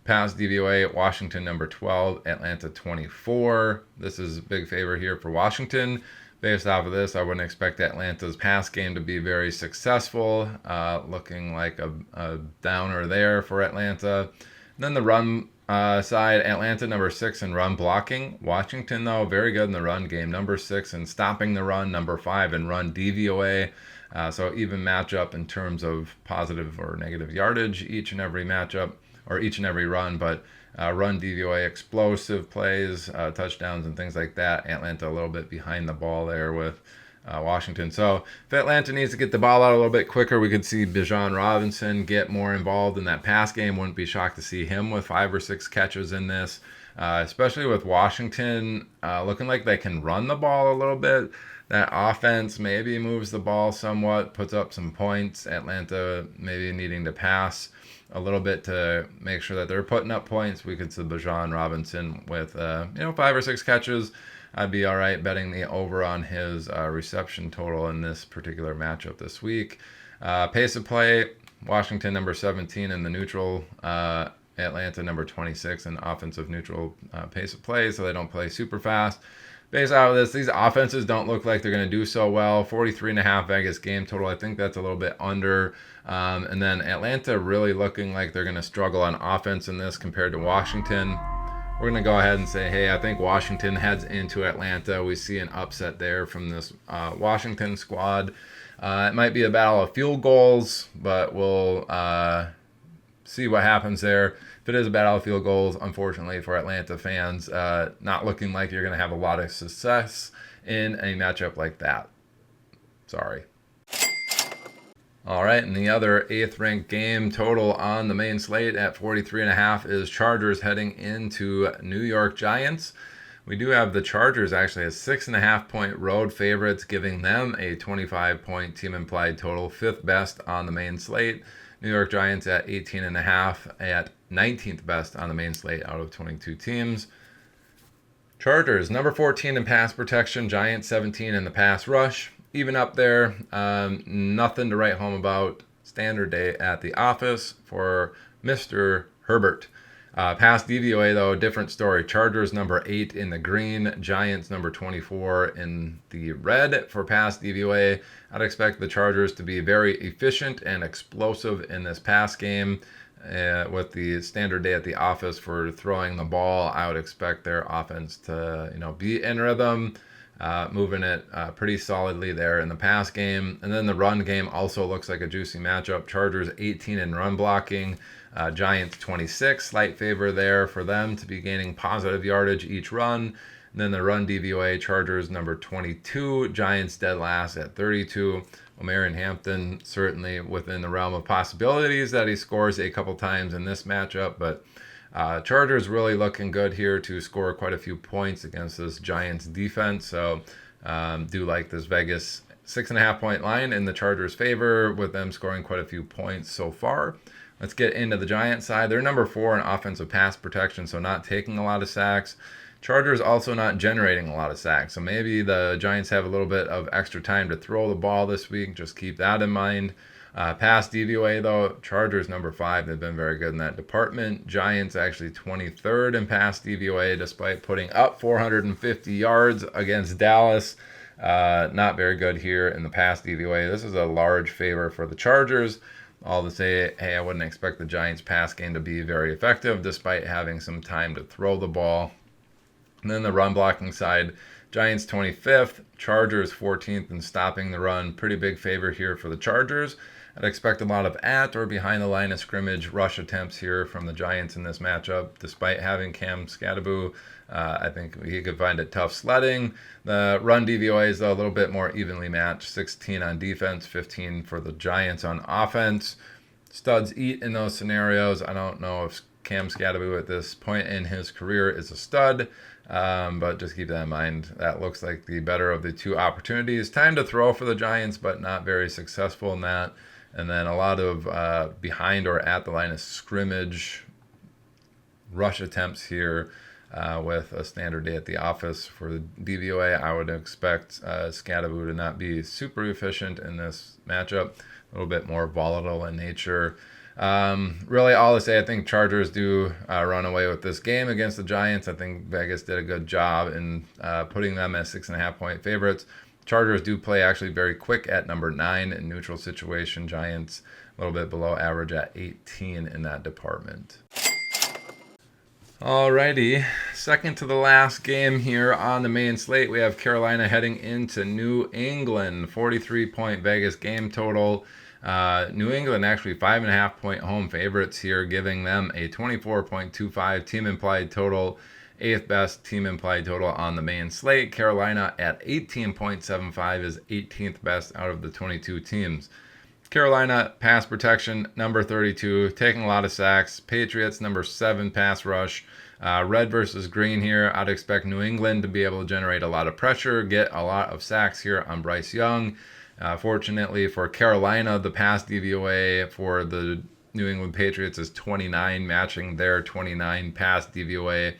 Pass DVOA, Washington number 12, Atlanta 24. This is a big favor here for Washington. Based off of this, I wouldn't expect Atlanta's pass game to be very successful. Looking like a downer there for Atlanta. And then the run side, Atlanta number 6 in run blocking. Washington, though, very good in the run game. Number 6 in stopping the run. Number 5 in run DVOA. So even matchup in terms of positive or negative yardage each and every matchup, or each and every run, but run DVOA, explosive plays, touchdowns and things like that. Atlanta a little bit behind the ball there with Washington. So if Atlanta needs to get the ball out a little bit quicker, we could see Bijan Robinson get more involved in that pass game. Wouldn't be shocked to see him with 5 or 6 catches in this, especially with Washington looking like they can run the ball a little bit. That offense maybe moves the ball somewhat, puts up some points. Atlanta maybe needing to pass a little bit to make sure that they're putting up points. We could see Bijan Robinson with 5 or 6 catches. I'd be all right betting the over on his reception total in this particular matchup this week. Pace of play, Washington number 17 in the neutral, Atlanta number 26 in offensive neutral pace of play, so they don't play super fast. Based out of this, these offenses don't look like they're going to do so well. 43.5 Vegas game total. I think that's a little bit under. And then Atlanta really looking like they're going to struggle on offense in this compared to Washington. We're going to go ahead and say, hey, I think Washington heads into Atlanta. We see an upset there from this Washington squad. It might be a battle of field goals, but we'll see what happens there. If it is a battle of field goals, unfortunately for Atlanta fans, not looking like you're going to have a lot of success in a matchup like that. Sorry. All right, and the other 8th ranked game total on the main slate at 43.5 is Chargers heading into New York Giants. We do have the Chargers actually as 6.5 point road favorites, giving them a 25 point team implied total, 5th best on the main slate. New York Giants at 18.5 at 19th best on the main slate out of 22 teams. Chargers number 14 in pass protection, Giants 17 in the pass rush. Even up there, nothing to write home about. Standard day at the office for Mr. Herbert. Pass DVOA, though, different story. Chargers number 8 in the green, Giants number 24 in the red for pass DVOA. I'd expect the Chargers to be very efficient and explosive in this pass game. With the standard day at the office for throwing the ball, I would expect their offense to be in rhythm. Moving it pretty solidly there in the pass game. And then the run game also looks like a juicy matchup. Chargers 18 in run blocking, Giants 26. Slight favor there for them to be gaining positive yardage each run. And then the run DVOA, Chargers number 22, Giants dead last at 32. Omarion Hampton certainly within the realm of possibilities that he scores a couple times in this matchup, but Chargers really looking good here to score quite a few points against this Giants defense. So do like this Vegas 6.5 point line in the Chargers' favor with them scoring quite a few points so far. Let's get into the Giants side. They're number 4 in offensive pass protection, so not taking a lot of sacks. Chargers also not generating a lot of sacks. So maybe the Giants have a little bit of extra time to throw the ball this week. Just keep that in mind. Pass DVOA, though, Chargers number 5. They've been very good in that department. Giants actually 23rd in pass DVOA, despite putting up 450 yards against Dallas. Not very good here in the pass DVOA. This is a large favor for the Chargers. All to say, hey, I wouldn't expect the Giants pass game to be very effective, despite having some time to throw the ball. And then the run blocking side, Giants 25th, Chargers 14th in stopping the run. Pretty big favor here for the Chargers. I'd expect a lot of at or behind the line of scrimmage rush attempts here from the Giants in this matchup. Despite having Cam Scadaboo, I think he could find it tough sledding. The run DVOA is a little bit more evenly matched. 16 on defense, 15 for the Giants on offense. Studs eat in those scenarios. I don't know if Cam Scadaboo at this point in his career is a stud, but just keep that in mind. That looks like the better of the two opportunities. Time to throw for the Giants, but not very successful in that. And then a lot of behind or at the line of scrimmage rush attempts here with a standard day at the office for the DVOA. I would expect Scadaboo to not be super efficient in this matchup, a little bit more volatile in nature. Really, all to say, I think Chargers do run away with this game against the Giants. I think Vegas did a good job in putting them as 6.5 point favorites. Chargers do play actually very quick at number 9 in neutral situation. Giants a little bit below average at 18 in that department. Alrighty, second to the last game here on the main slate. We have Carolina heading into New England. 43 point Vegas game total. New England actually 5.5 point home favorites here, giving them a 24.25 team implied total. 8th best team implied total on the main slate. Carolina at 18.75 is 18th best out of the 22 teams. Carolina pass protection number 32, taking a lot of sacks. Patriots number 7 pass rush. Red versus green here. I'd expect New England to be able to generate a lot of pressure, get a lot of sacks here on Bryce Young. Fortunately for Carolina, the pass DVOA for the New England Patriots is 29, matching their 29 pass DVOA.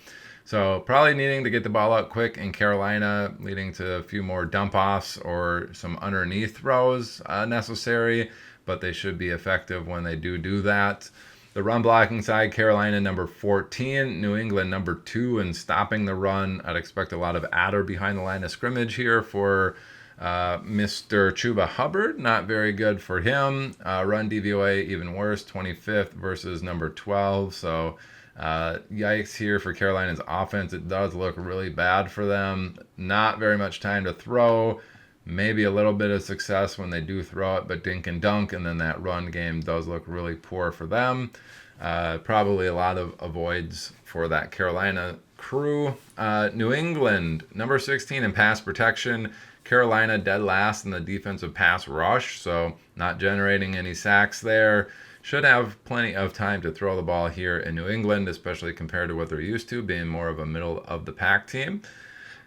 So probably needing to get the ball out quick in Carolina, leading to a few more dump-offs or some underneath throws necessary, but they should be effective when they do that. The run blocking side, Carolina number 14, New England number 2 in stopping the run. I'd expect a lot of adder behind the line of scrimmage here for Mr. Chuba Hubbard. Not very good for him. Run DVOA even worse, 25th versus number 12. So yikes here for Carolina's offense. It does look really bad for them. Not very much time to throw. Maybe a little bit of success when they do throw it, but dink and dunk, and then that run game does look really poor for them. Probably a lot of avoids for that Carolina crew. New England, number 16 in pass protection. Carolina dead last in the defensive pass rush, so not generating any sacks there. Should have plenty of time to throw the ball here in New England, especially compared to what they're used to, being more of a middle of the pack team.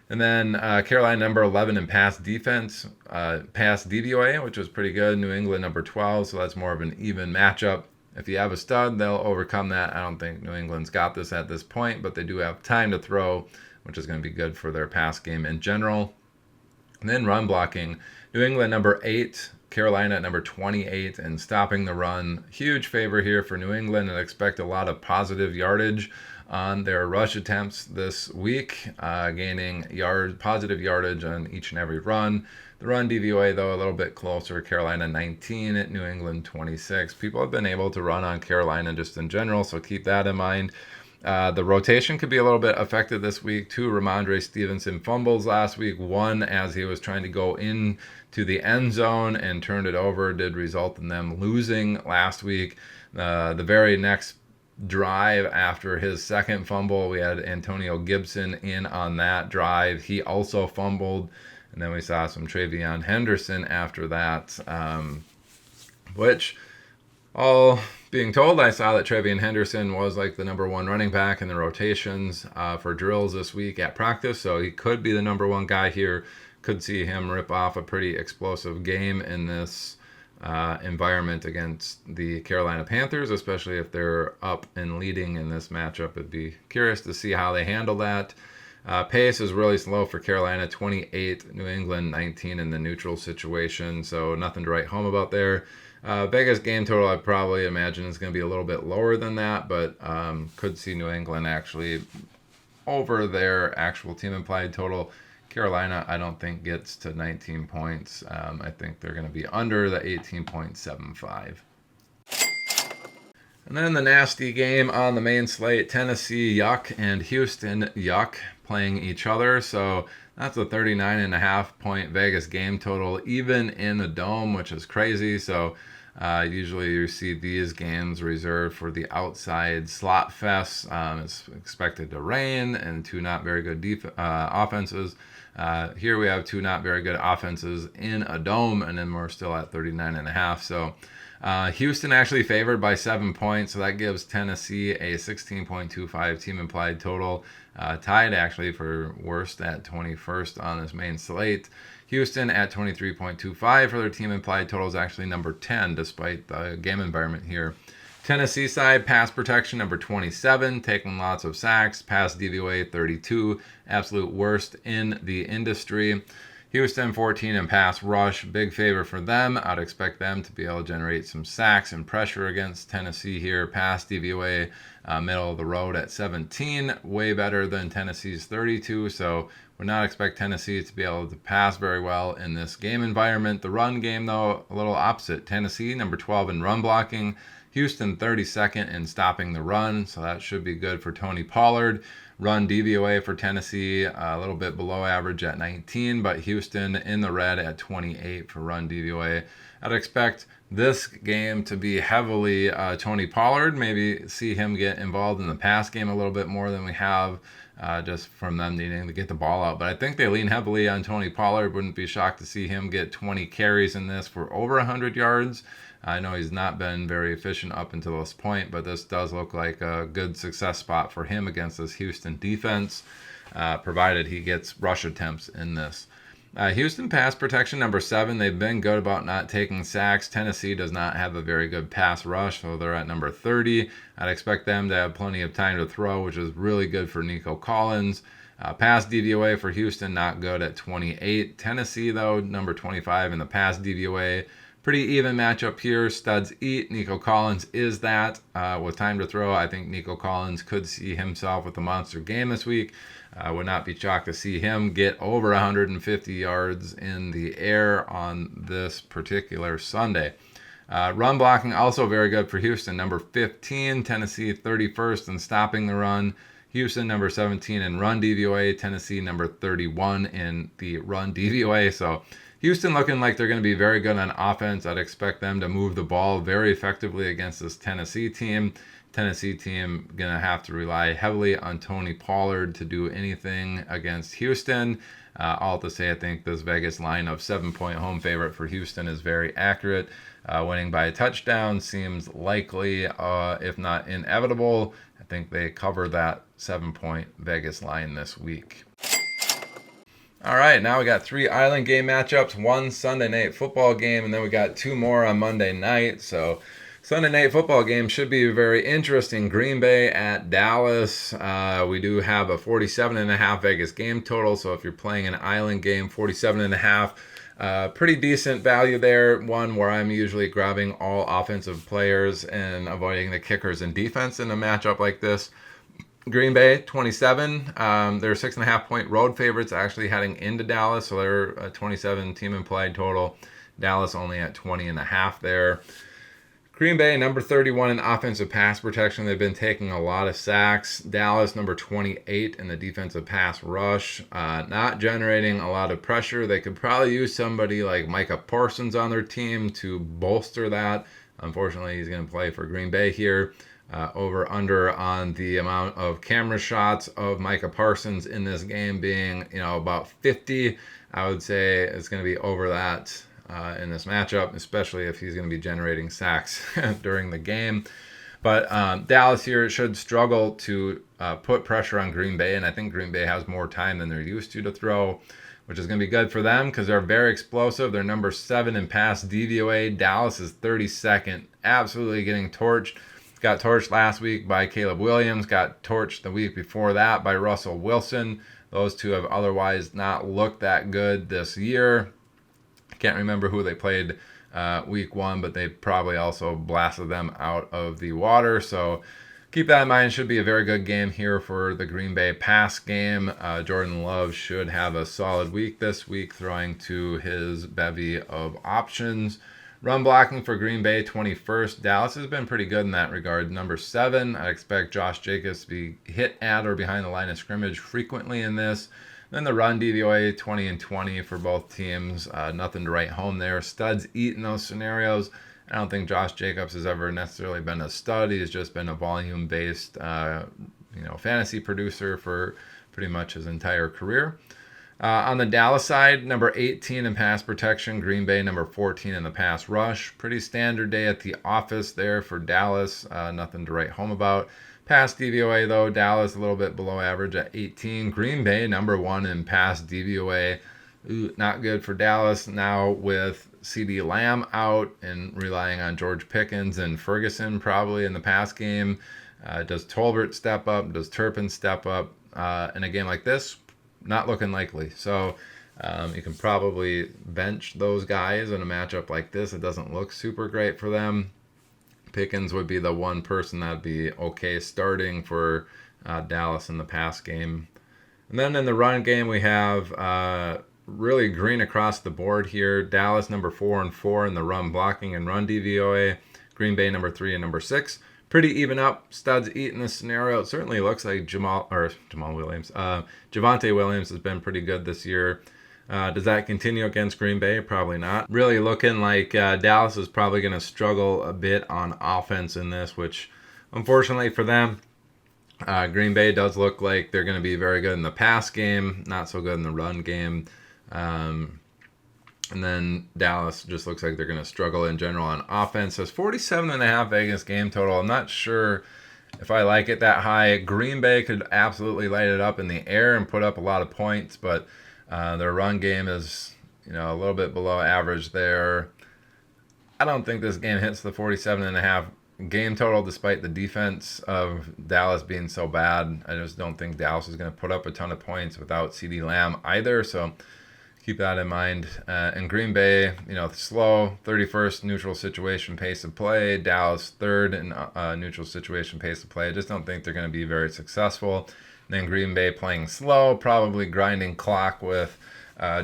And then Carolina number 11 in pass defense, pass DVOA, which was pretty good. New England number 12, so that's more of an even matchup. If you have a stud, they'll overcome that. I don't think New England's got this at this point, but they do have time to throw, which is going to be good for their pass game in general. And then run blocking, New England number 8, Carolina at number 28, and stopping the run. Huge favor here for New England, and expect a lot of positive yardage on their rush attempts this week, gaining positive yardage on each and every run. The run DVOA, though, a little bit closer. Carolina 19 at New England 26. People have been able to run on Carolina just in general, so keep that in mind. The rotation could be a little bit affected this week. 2 Ramondre Stevenson fumbles last week. 1 as he was trying to go in to the end zone and turned it over, did result in them losing last week. The very next drive after his second fumble, we had Antonio Gibson in on that drive. He also fumbled, and then we saw some TreVeyon Henderson after that, which, all being told, I saw that TreVeyon Henderson was like the number 1 running back in the rotations for drills this week at practice, so he could be the number 1 guy here. Could see him rip off a pretty explosive game in this environment against the Carolina Panthers, especially if they're up and leading in this matchup. I'd be curious to see how they handle that. Pace is really slow for Carolina, 28, New England 19 in the neutral situation, so nothing to write home about there. Vegas game total, I probably imagine is going to be a little bit lower than that, but could see New England actually over their actual team implied total. Carolina, I don't think gets to 19 points. I think they're going to be under the 18.75. And then the nasty game on the main slate, Tennessee Yuck and Houston Yuck playing each other. So that's a 39.5 point Vegas game total, even in the dome, which is crazy. So usually you see these games reserved for the outside slot fest. It's expected to rain and 2 not very good offenses. Here we have 2 not very good offenses in a dome, and then we're still at 39.5. So Houston actually favored by 7 points, so that gives Tennessee a 16.25 team implied total. Tied actually for worst at 21st on this main slate. Houston at 23.25 for their team implied total is actually number 10 despite the game environment here. Tennessee side, pass protection number 27, taking lots of sacks. Pass DVOA 32, absolute worst in the industry. Houston 14 in pass rush, big favor for them. I'd expect them to be able to generate some sacks and pressure against Tennessee here. Pass DVOA middle of the road at 17, way better than Tennessee's 32, so would not expect Tennessee to be able to pass very well in this game environment. The run game, though, a little opposite. Tennessee number 12 in run blocking. Houston 32nd in stopping the run, so that should be good for Tony Pollard. Run DVOA for Tennessee, a little bit below average at 19, but Houston in the red at 28 for run DVOA. I'd expect this game to be heavily Tony Pollard, maybe see him get involved in the pass game a little bit more than we have, just from them needing to get the ball out. But I think they lean heavily on Tony Pollard. Wouldn't be shocked to see him get 20 carries in this for over 100 yards. I know he's not been very efficient up until this point, but this does look like a good success spot for him against this Houston defense, provided he gets rush attempts in this. Houston pass protection number 7. They've been good about not taking sacks. Tennessee does not have a very good pass rush, so they're at number 30. I'd expect them to have plenty of time to throw, which is really good for Nico Collins. Pass DVOA for Houston, not good at 28. Tennessee, though, number 25 in the pass DVOA. Pretty even matchup here. Studs eat. Nico Collins is that. With time to throw, I think Nico Collins could see himself with a monster game this week. I would not be shocked to see him get over 150 yards in the air on this particular Sunday. Run blocking also very good for Houston. Number 15, Tennessee 31st in stopping the run. Houston number 17 in run DVOA. Tennessee number 31 in the run DVOA. So Houston looking like they're going to be very good on offense. I'd expect them to move the ball very effectively against this Tennessee team. Tennessee team going to have to rely heavily on Tony Pollard to do anything against Houston. All to say, I think this Vegas line of 7-point home favorite for Houston is very accurate. Winning by a touchdown seems likely, if not inevitable. I think they cover that 7-point Vegas line this week. All right, now we got 3 island game matchups, 1 Sunday night football game, and then we got 2 more on Monday night. So Sunday night football game should be very interesting. Green Bay at Dallas. We do have a 47.5 Vegas game total. So if you're playing an island game, 47.5, pretty decent value there. One where I'm usually grabbing all offensive players and avoiding the kickers and defense in a matchup like this. Green Bay 27. They're 6.5-point road favorites actually heading into Dallas. So they're a 27 team implied total. Dallas only at 20.5 there. Green Bay, number 31 in offensive pass protection. They've been taking a lot of sacks. Dallas, number 28 in the defensive pass rush. Not generating a lot of pressure. They could probably use somebody like Micah Parsons on their team to bolster that. Unfortunately, he's going to play for Green Bay here. Over under on the amount of camera shots of Micah Parsons in this game being, about 50. I would say it's going to be over that. In this matchup, especially if he's going to be generating sacks during the game. But Dallas here should struggle to put pressure on Green Bay, and I think Green Bay has more time than they're used to throw, which is going to be good for them because they're very explosive. They're number 7 in pass DVOA. Dallas is 32nd, absolutely getting torched. Got torched last week by Caleb Williams, got torched the week before that by Russell Wilson. Those two have otherwise not looked that good this year. Can't remember who they played week 1, but they probably also blasted them out of the water. So keep that in mind. Should be a very good game here for the Green Bay pass game. Jordan Love should have a solid week this week, throwing to his bevy of options. Run blocking for Green Bay, 21st. Dallas has been pretty good in that regard. Number 7, I expect Josh Jacobs to be hit at or behind the line of scrimmage frequently in this. Then the run DVOA, 20 and 20 for both teams. Nothing to write home there. Studs eat in those scenarios. I don't think Josh Jacobs has ever necessarily been a stud. He's just been a volume-based, fantasy producer for pretty much his entire career. On the Dallas side, number 18 in pass protection. Green Bay, number 14 in the pass rush. Pretty standard day at the office there for Dallas. Nothing to write home about. Pass DVOA, though, Dallas a little bit below average at 18. Green Bay, number 1 in pass DVOA. Not good for Dallas now with CeeDee Lamb out and relying on George Pickens and Ferguson probably in the pass game. Does Tolbert step up? Does Turpin step up? In a game like this, not looking likely. So you can probably bench those guys in a matchup like this. It doesn't look super great for them. Pickens would be the one person that'd be okay starting for Dallas in the pass game. And then in the run game, we have really green across the board here. Dallas number 4 and 4 in the run blocking and run DVOA. Green Bay number 3 and number 6. Pretty even up. Studs eat in this scenario. It certainly looks like Javonte Williams has been pretty good this year. Does that continue against Green Bay? Probably not. Really looking like Dallas is probably going to struggle a bit on offense in this, which unfortunately for them, Green Bay does look like they're going to be very good in the pass game, not so good in the run game. And then Dallas just looks like they're going to struggle in general on offense. So it's 47.5 Vegas game total. I'm not sure if I like it that high. Green Bay could absolutely light it up in the air and put up a lot of points, but Their run game is, a little bit below average there. I don't think this game hits the 47.5 game total, despite the defense of Dallas being so bad. I just don't think Dallas is going to put up a ton of points without CeeDee Lamb either. So keep that in mind. In Green Bay, slow 31st neutral situation pace of play. Dallas third in neutral situation pace of play. I just don't think they're going to be very successful. And then Green Bay playing slow, probably grinding clock with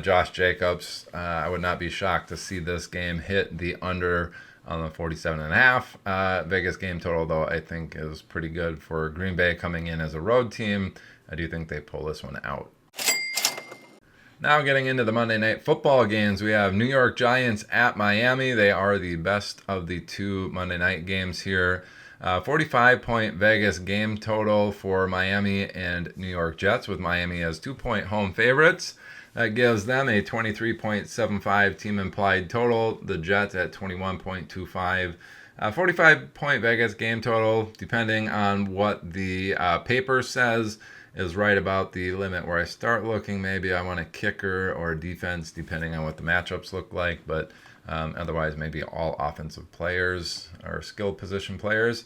Josh Jacobs. I would not be shocked to see this game hit the under on the 47.5. Vegas game total, though, I think is pretty good for Green Bay coming in as a road team. I do think they pull this one out. Now getting into the Monday Night Football games, we have New York Giants at Miami. They are the best of the two Monday night games here. 45-point Vegas game total for Miami and New York Jets, with Miami as 2-point home favorites. That gives them a 23.75 team implied total. The Jets at 21.25. 45-point Vegas game total, depending on what the paper says, is right about the limit where I start looking. Maybe I want a kicker or defense, depending on what the matchups look like. But otherwise, maybe all offensive players or skill position players.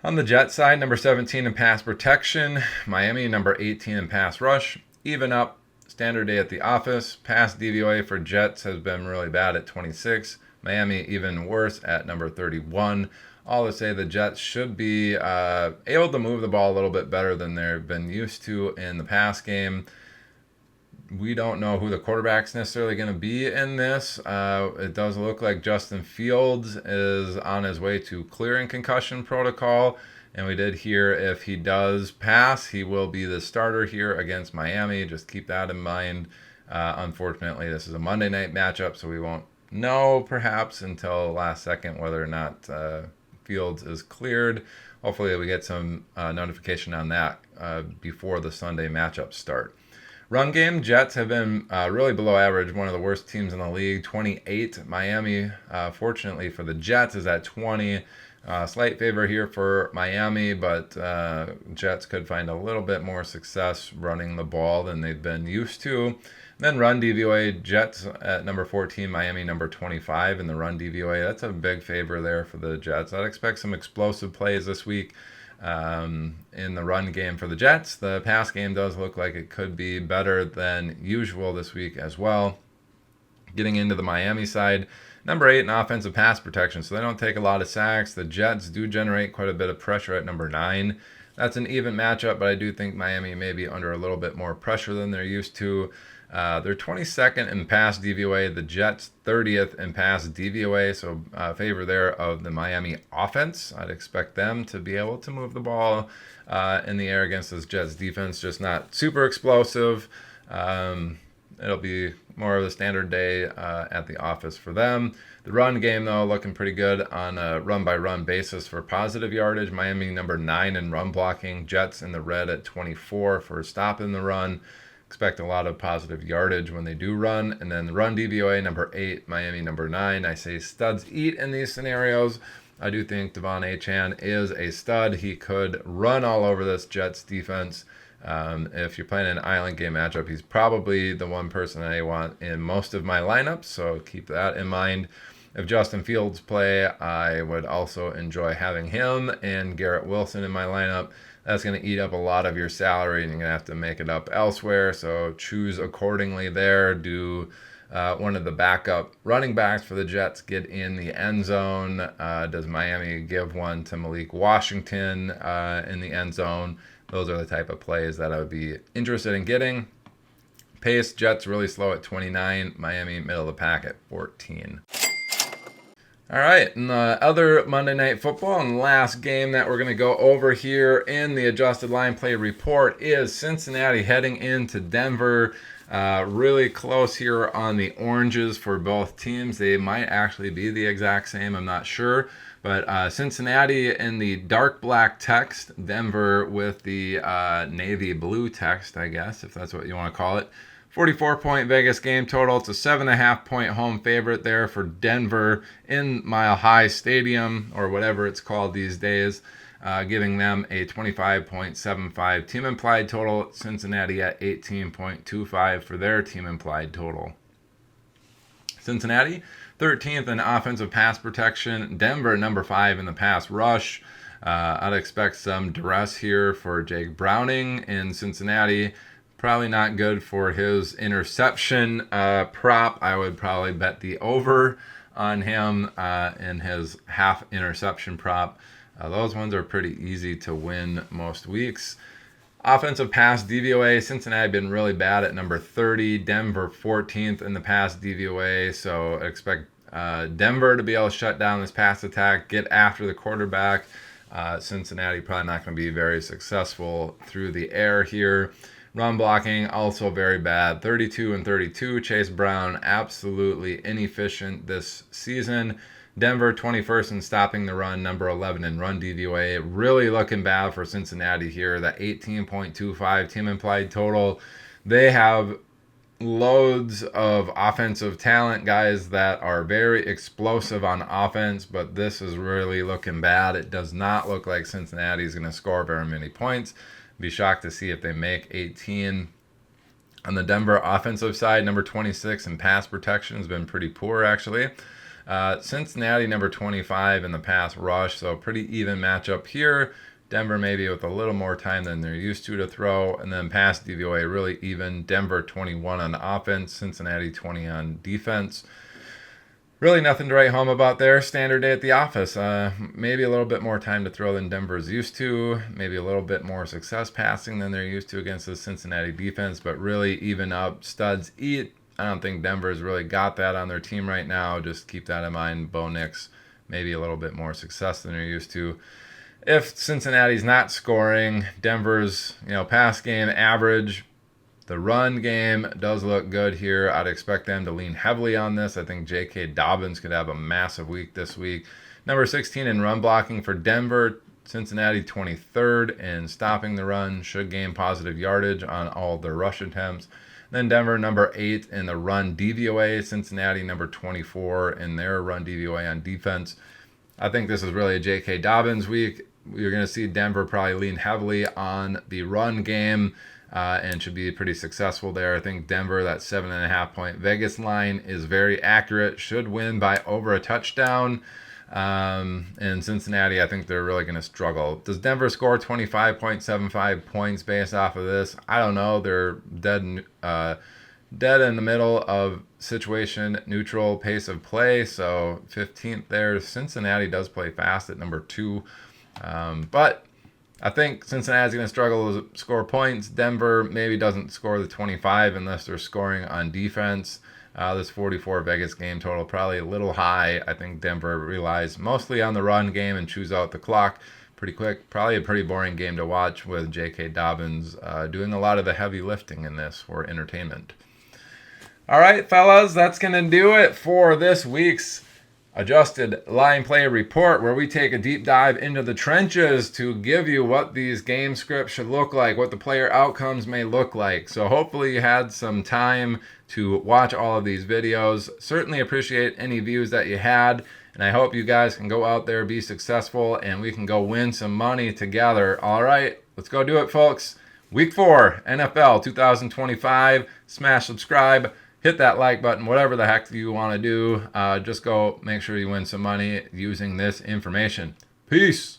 On the Jet side, number 17 in pass protection. Miami, number 18 in pass rush. Even up. Standard day at the office. Pass DVOA for Jets has been really bad at 26. Miami even worse at number 31. All to say the Jets should be able to move the ball a little bit better than they've been used to in the pass game. We don't know who the quarterback's necessarily going to be in this. It does look like Justin Fields is on his way to clearing concussion protocol. And we did hear if he does pass, he will be the starter here against Miami. Just keep that in mind. Unfortunately, this is a Monday night matchup, so we won't know perhaps until last second whether or not Fields is cleared. Hopefully we get some notification on that before the Sunday matchups start. Run game, Jets have been really below average, one of the worst teams in the league, 28. Miami, fortunately for the Jets, is at 20. Slight favor here for Miami, but Jets could find a little bit more success running the ball than they've been used to. And then run DVOA, Jets at number 14, Miami number 25 in the run DVOA. That's a big favor there for the Jets. I'd expect some explosive plays this week in the run game for the Jets. The pass game does look like it could be better than usual this week as well. Getting into the Miami side, number 8 in offensive pass protection, so they don't take a lot of sacks. The Jets do generate quite a bit of pressure at number 9. That's an even matchup, but I do think Miami may be under a little bit more pressure than they're used to. They're 22nd in pass DVOA. The Jets 30th in pass DVOA, so favor there of the Miami offense. I'd expect them to be able to move the ball in the air against this Jets defense, just not super explosive. It'll be more of a standard day at the office for them. The run game, though, looking pretty good on a run-by-run basis for positive yardage. Miami number 9 in run blocking. Jets in the red at 24 for stopping the run. Expect a lot of positive yardage when they do run. And then the run DVOA number 8, Miami number 9. I say studs eat in these scenarios. I do think Devon Achane is a stud. He could run all over this Jets defense. If you're playing an island game matchup, he's probably the one person I want in most of my lineups, so keep that in mind. If Justin Fields play, I would also enjoy having him and Garrett Wilson in my lineup. That's going to eat up a lot of your salary, and you're going to have to make it up elsewhere, so choose accordingly there. Do one of the backup running backs for the Jets get in the end zone? Does Miami give one to Malik Washington in the end zone? Those are the type of plays that I would be interested in getting. Pace, Jets really slow at 29. Miami middle of the pack at 14. All right, and the other Monday Night Football and last game that we're going to go over here in the adjusted line play report is Cincinnati heading into Denver. Really close here on the oranges for both teams. They might actually be the exact same, I'm not sure. But Cincinnati in the dark black text, Denver with the navy blue text, I guess, if that's what you want to call it. 44-point Vegas game total. It's a 7.5-point home favorite there for Denver in Mile High Stadium, or whatever it's called these days. giving them a 25.75 team implied total. Cincinnati at 18.25 for their team implied total. Cincinnati, 13th in offensive pass protection. Denver, number 5 in the pass rush. I'd expect some duress here for Jake Browning in Cincinnati. Probably not good for his interception prop. I would probably bet the over on him in his half interception prop. Those ones are pretty easy to win most weeks. Offensive pass DVOA, Cincinnati been really bad at number 30. Denver 14th in the pass DVOA. So expect Denver to be able to shut down this pass attack, get after the quarterback. Cincinnati probably not going to be very successful through the air here. Run blocking also very bad. 32 and 32. Chase Brown absolutely inefficient this season. Denver 21st in stopping the run, number 11 in run DVOA. Really looking bad for Cincinnati here. That 18.25 team implied total. They have loads of offensive talent, guys that are very explosive on offense, but this is really looking bad. It does not look like Cincinnati is going to score very many points. Be shocked to see if they make 18. On the Denver offensive side, number 26 in pass protection has been pretty poor, actually. Cincinnati, number 25 in the pass rush, so pretty even matchup here. Denver maybe with a little more time than they're used to throw. And then pass DVOA really even. Denver 21 on offense, Cincinnati 20 on defense. Really nothing to write home about there. Standard day at the office. Maybe a little bit more time to throw than Denver's used to. Maybe a little bit more success passing than they're used to against the Cincinnati defense. But really even up. Studs eat. I don't think Denver's really got that on their team right now. Just keep that in mind. Bo Nix, maybe a little bit more success than they're used to. If Cincinnati's not scoring, Denver's pass game average. The run game does look good here. I'd expect them to lean heavily on this. I think J.K. Dobbins could have a massive week this week. Number 16 in run blocking for Denver. Cincinnati 23rd in stopping the run. Should gain positive yardage on all their rush attempts. Then Denver number 8 in the run DVOA. Cincinnati number 24 in their run DVOA on defense. I think this is really a J.K. Dobbins week. You're going to see Denver probably lean heavily on the run game. And should be pretty successful there. I think Denver, that 7.5 point Vegas line is very accurate. Should win by over a touchdown. And Cincinnati, I think they're really going to struggle. Does Denver score 25.75 points based off of this? I don't know. They're dead in the middle of situation neutral pace of play. So 15th there. Cincinnati does play fast at number 2. But I think Cincinnati's going to struggle to score points. Denver maybe doesn't score the 25 unless they're scoring on defense. This 44 Vegas game total probably a little high. I think Denver relies mostly on the run game and chews out the clock pretty quick. Probably a pretty boring game to watch with J.K. Dobbins doing a lot of the heavy lifting in this for entertainment. All right, fellas, that's going to do it for this week's Adjusted Line Play Report, where we take a deep dive into the trenches to give you what these game scripts should look like, what the player outcomes may look like. So hopefully you had some time to watch all of these videos. Certainly appreciate any views that you had, and I hope you guys can go out there, be successful, and we can go win some money together. All right, let's go do it, folks. Week 4, NFL 2025. Smash subscribe. Hit that like button, whatever the heck you want to do. Just go make sure you win some money using this information. Peace.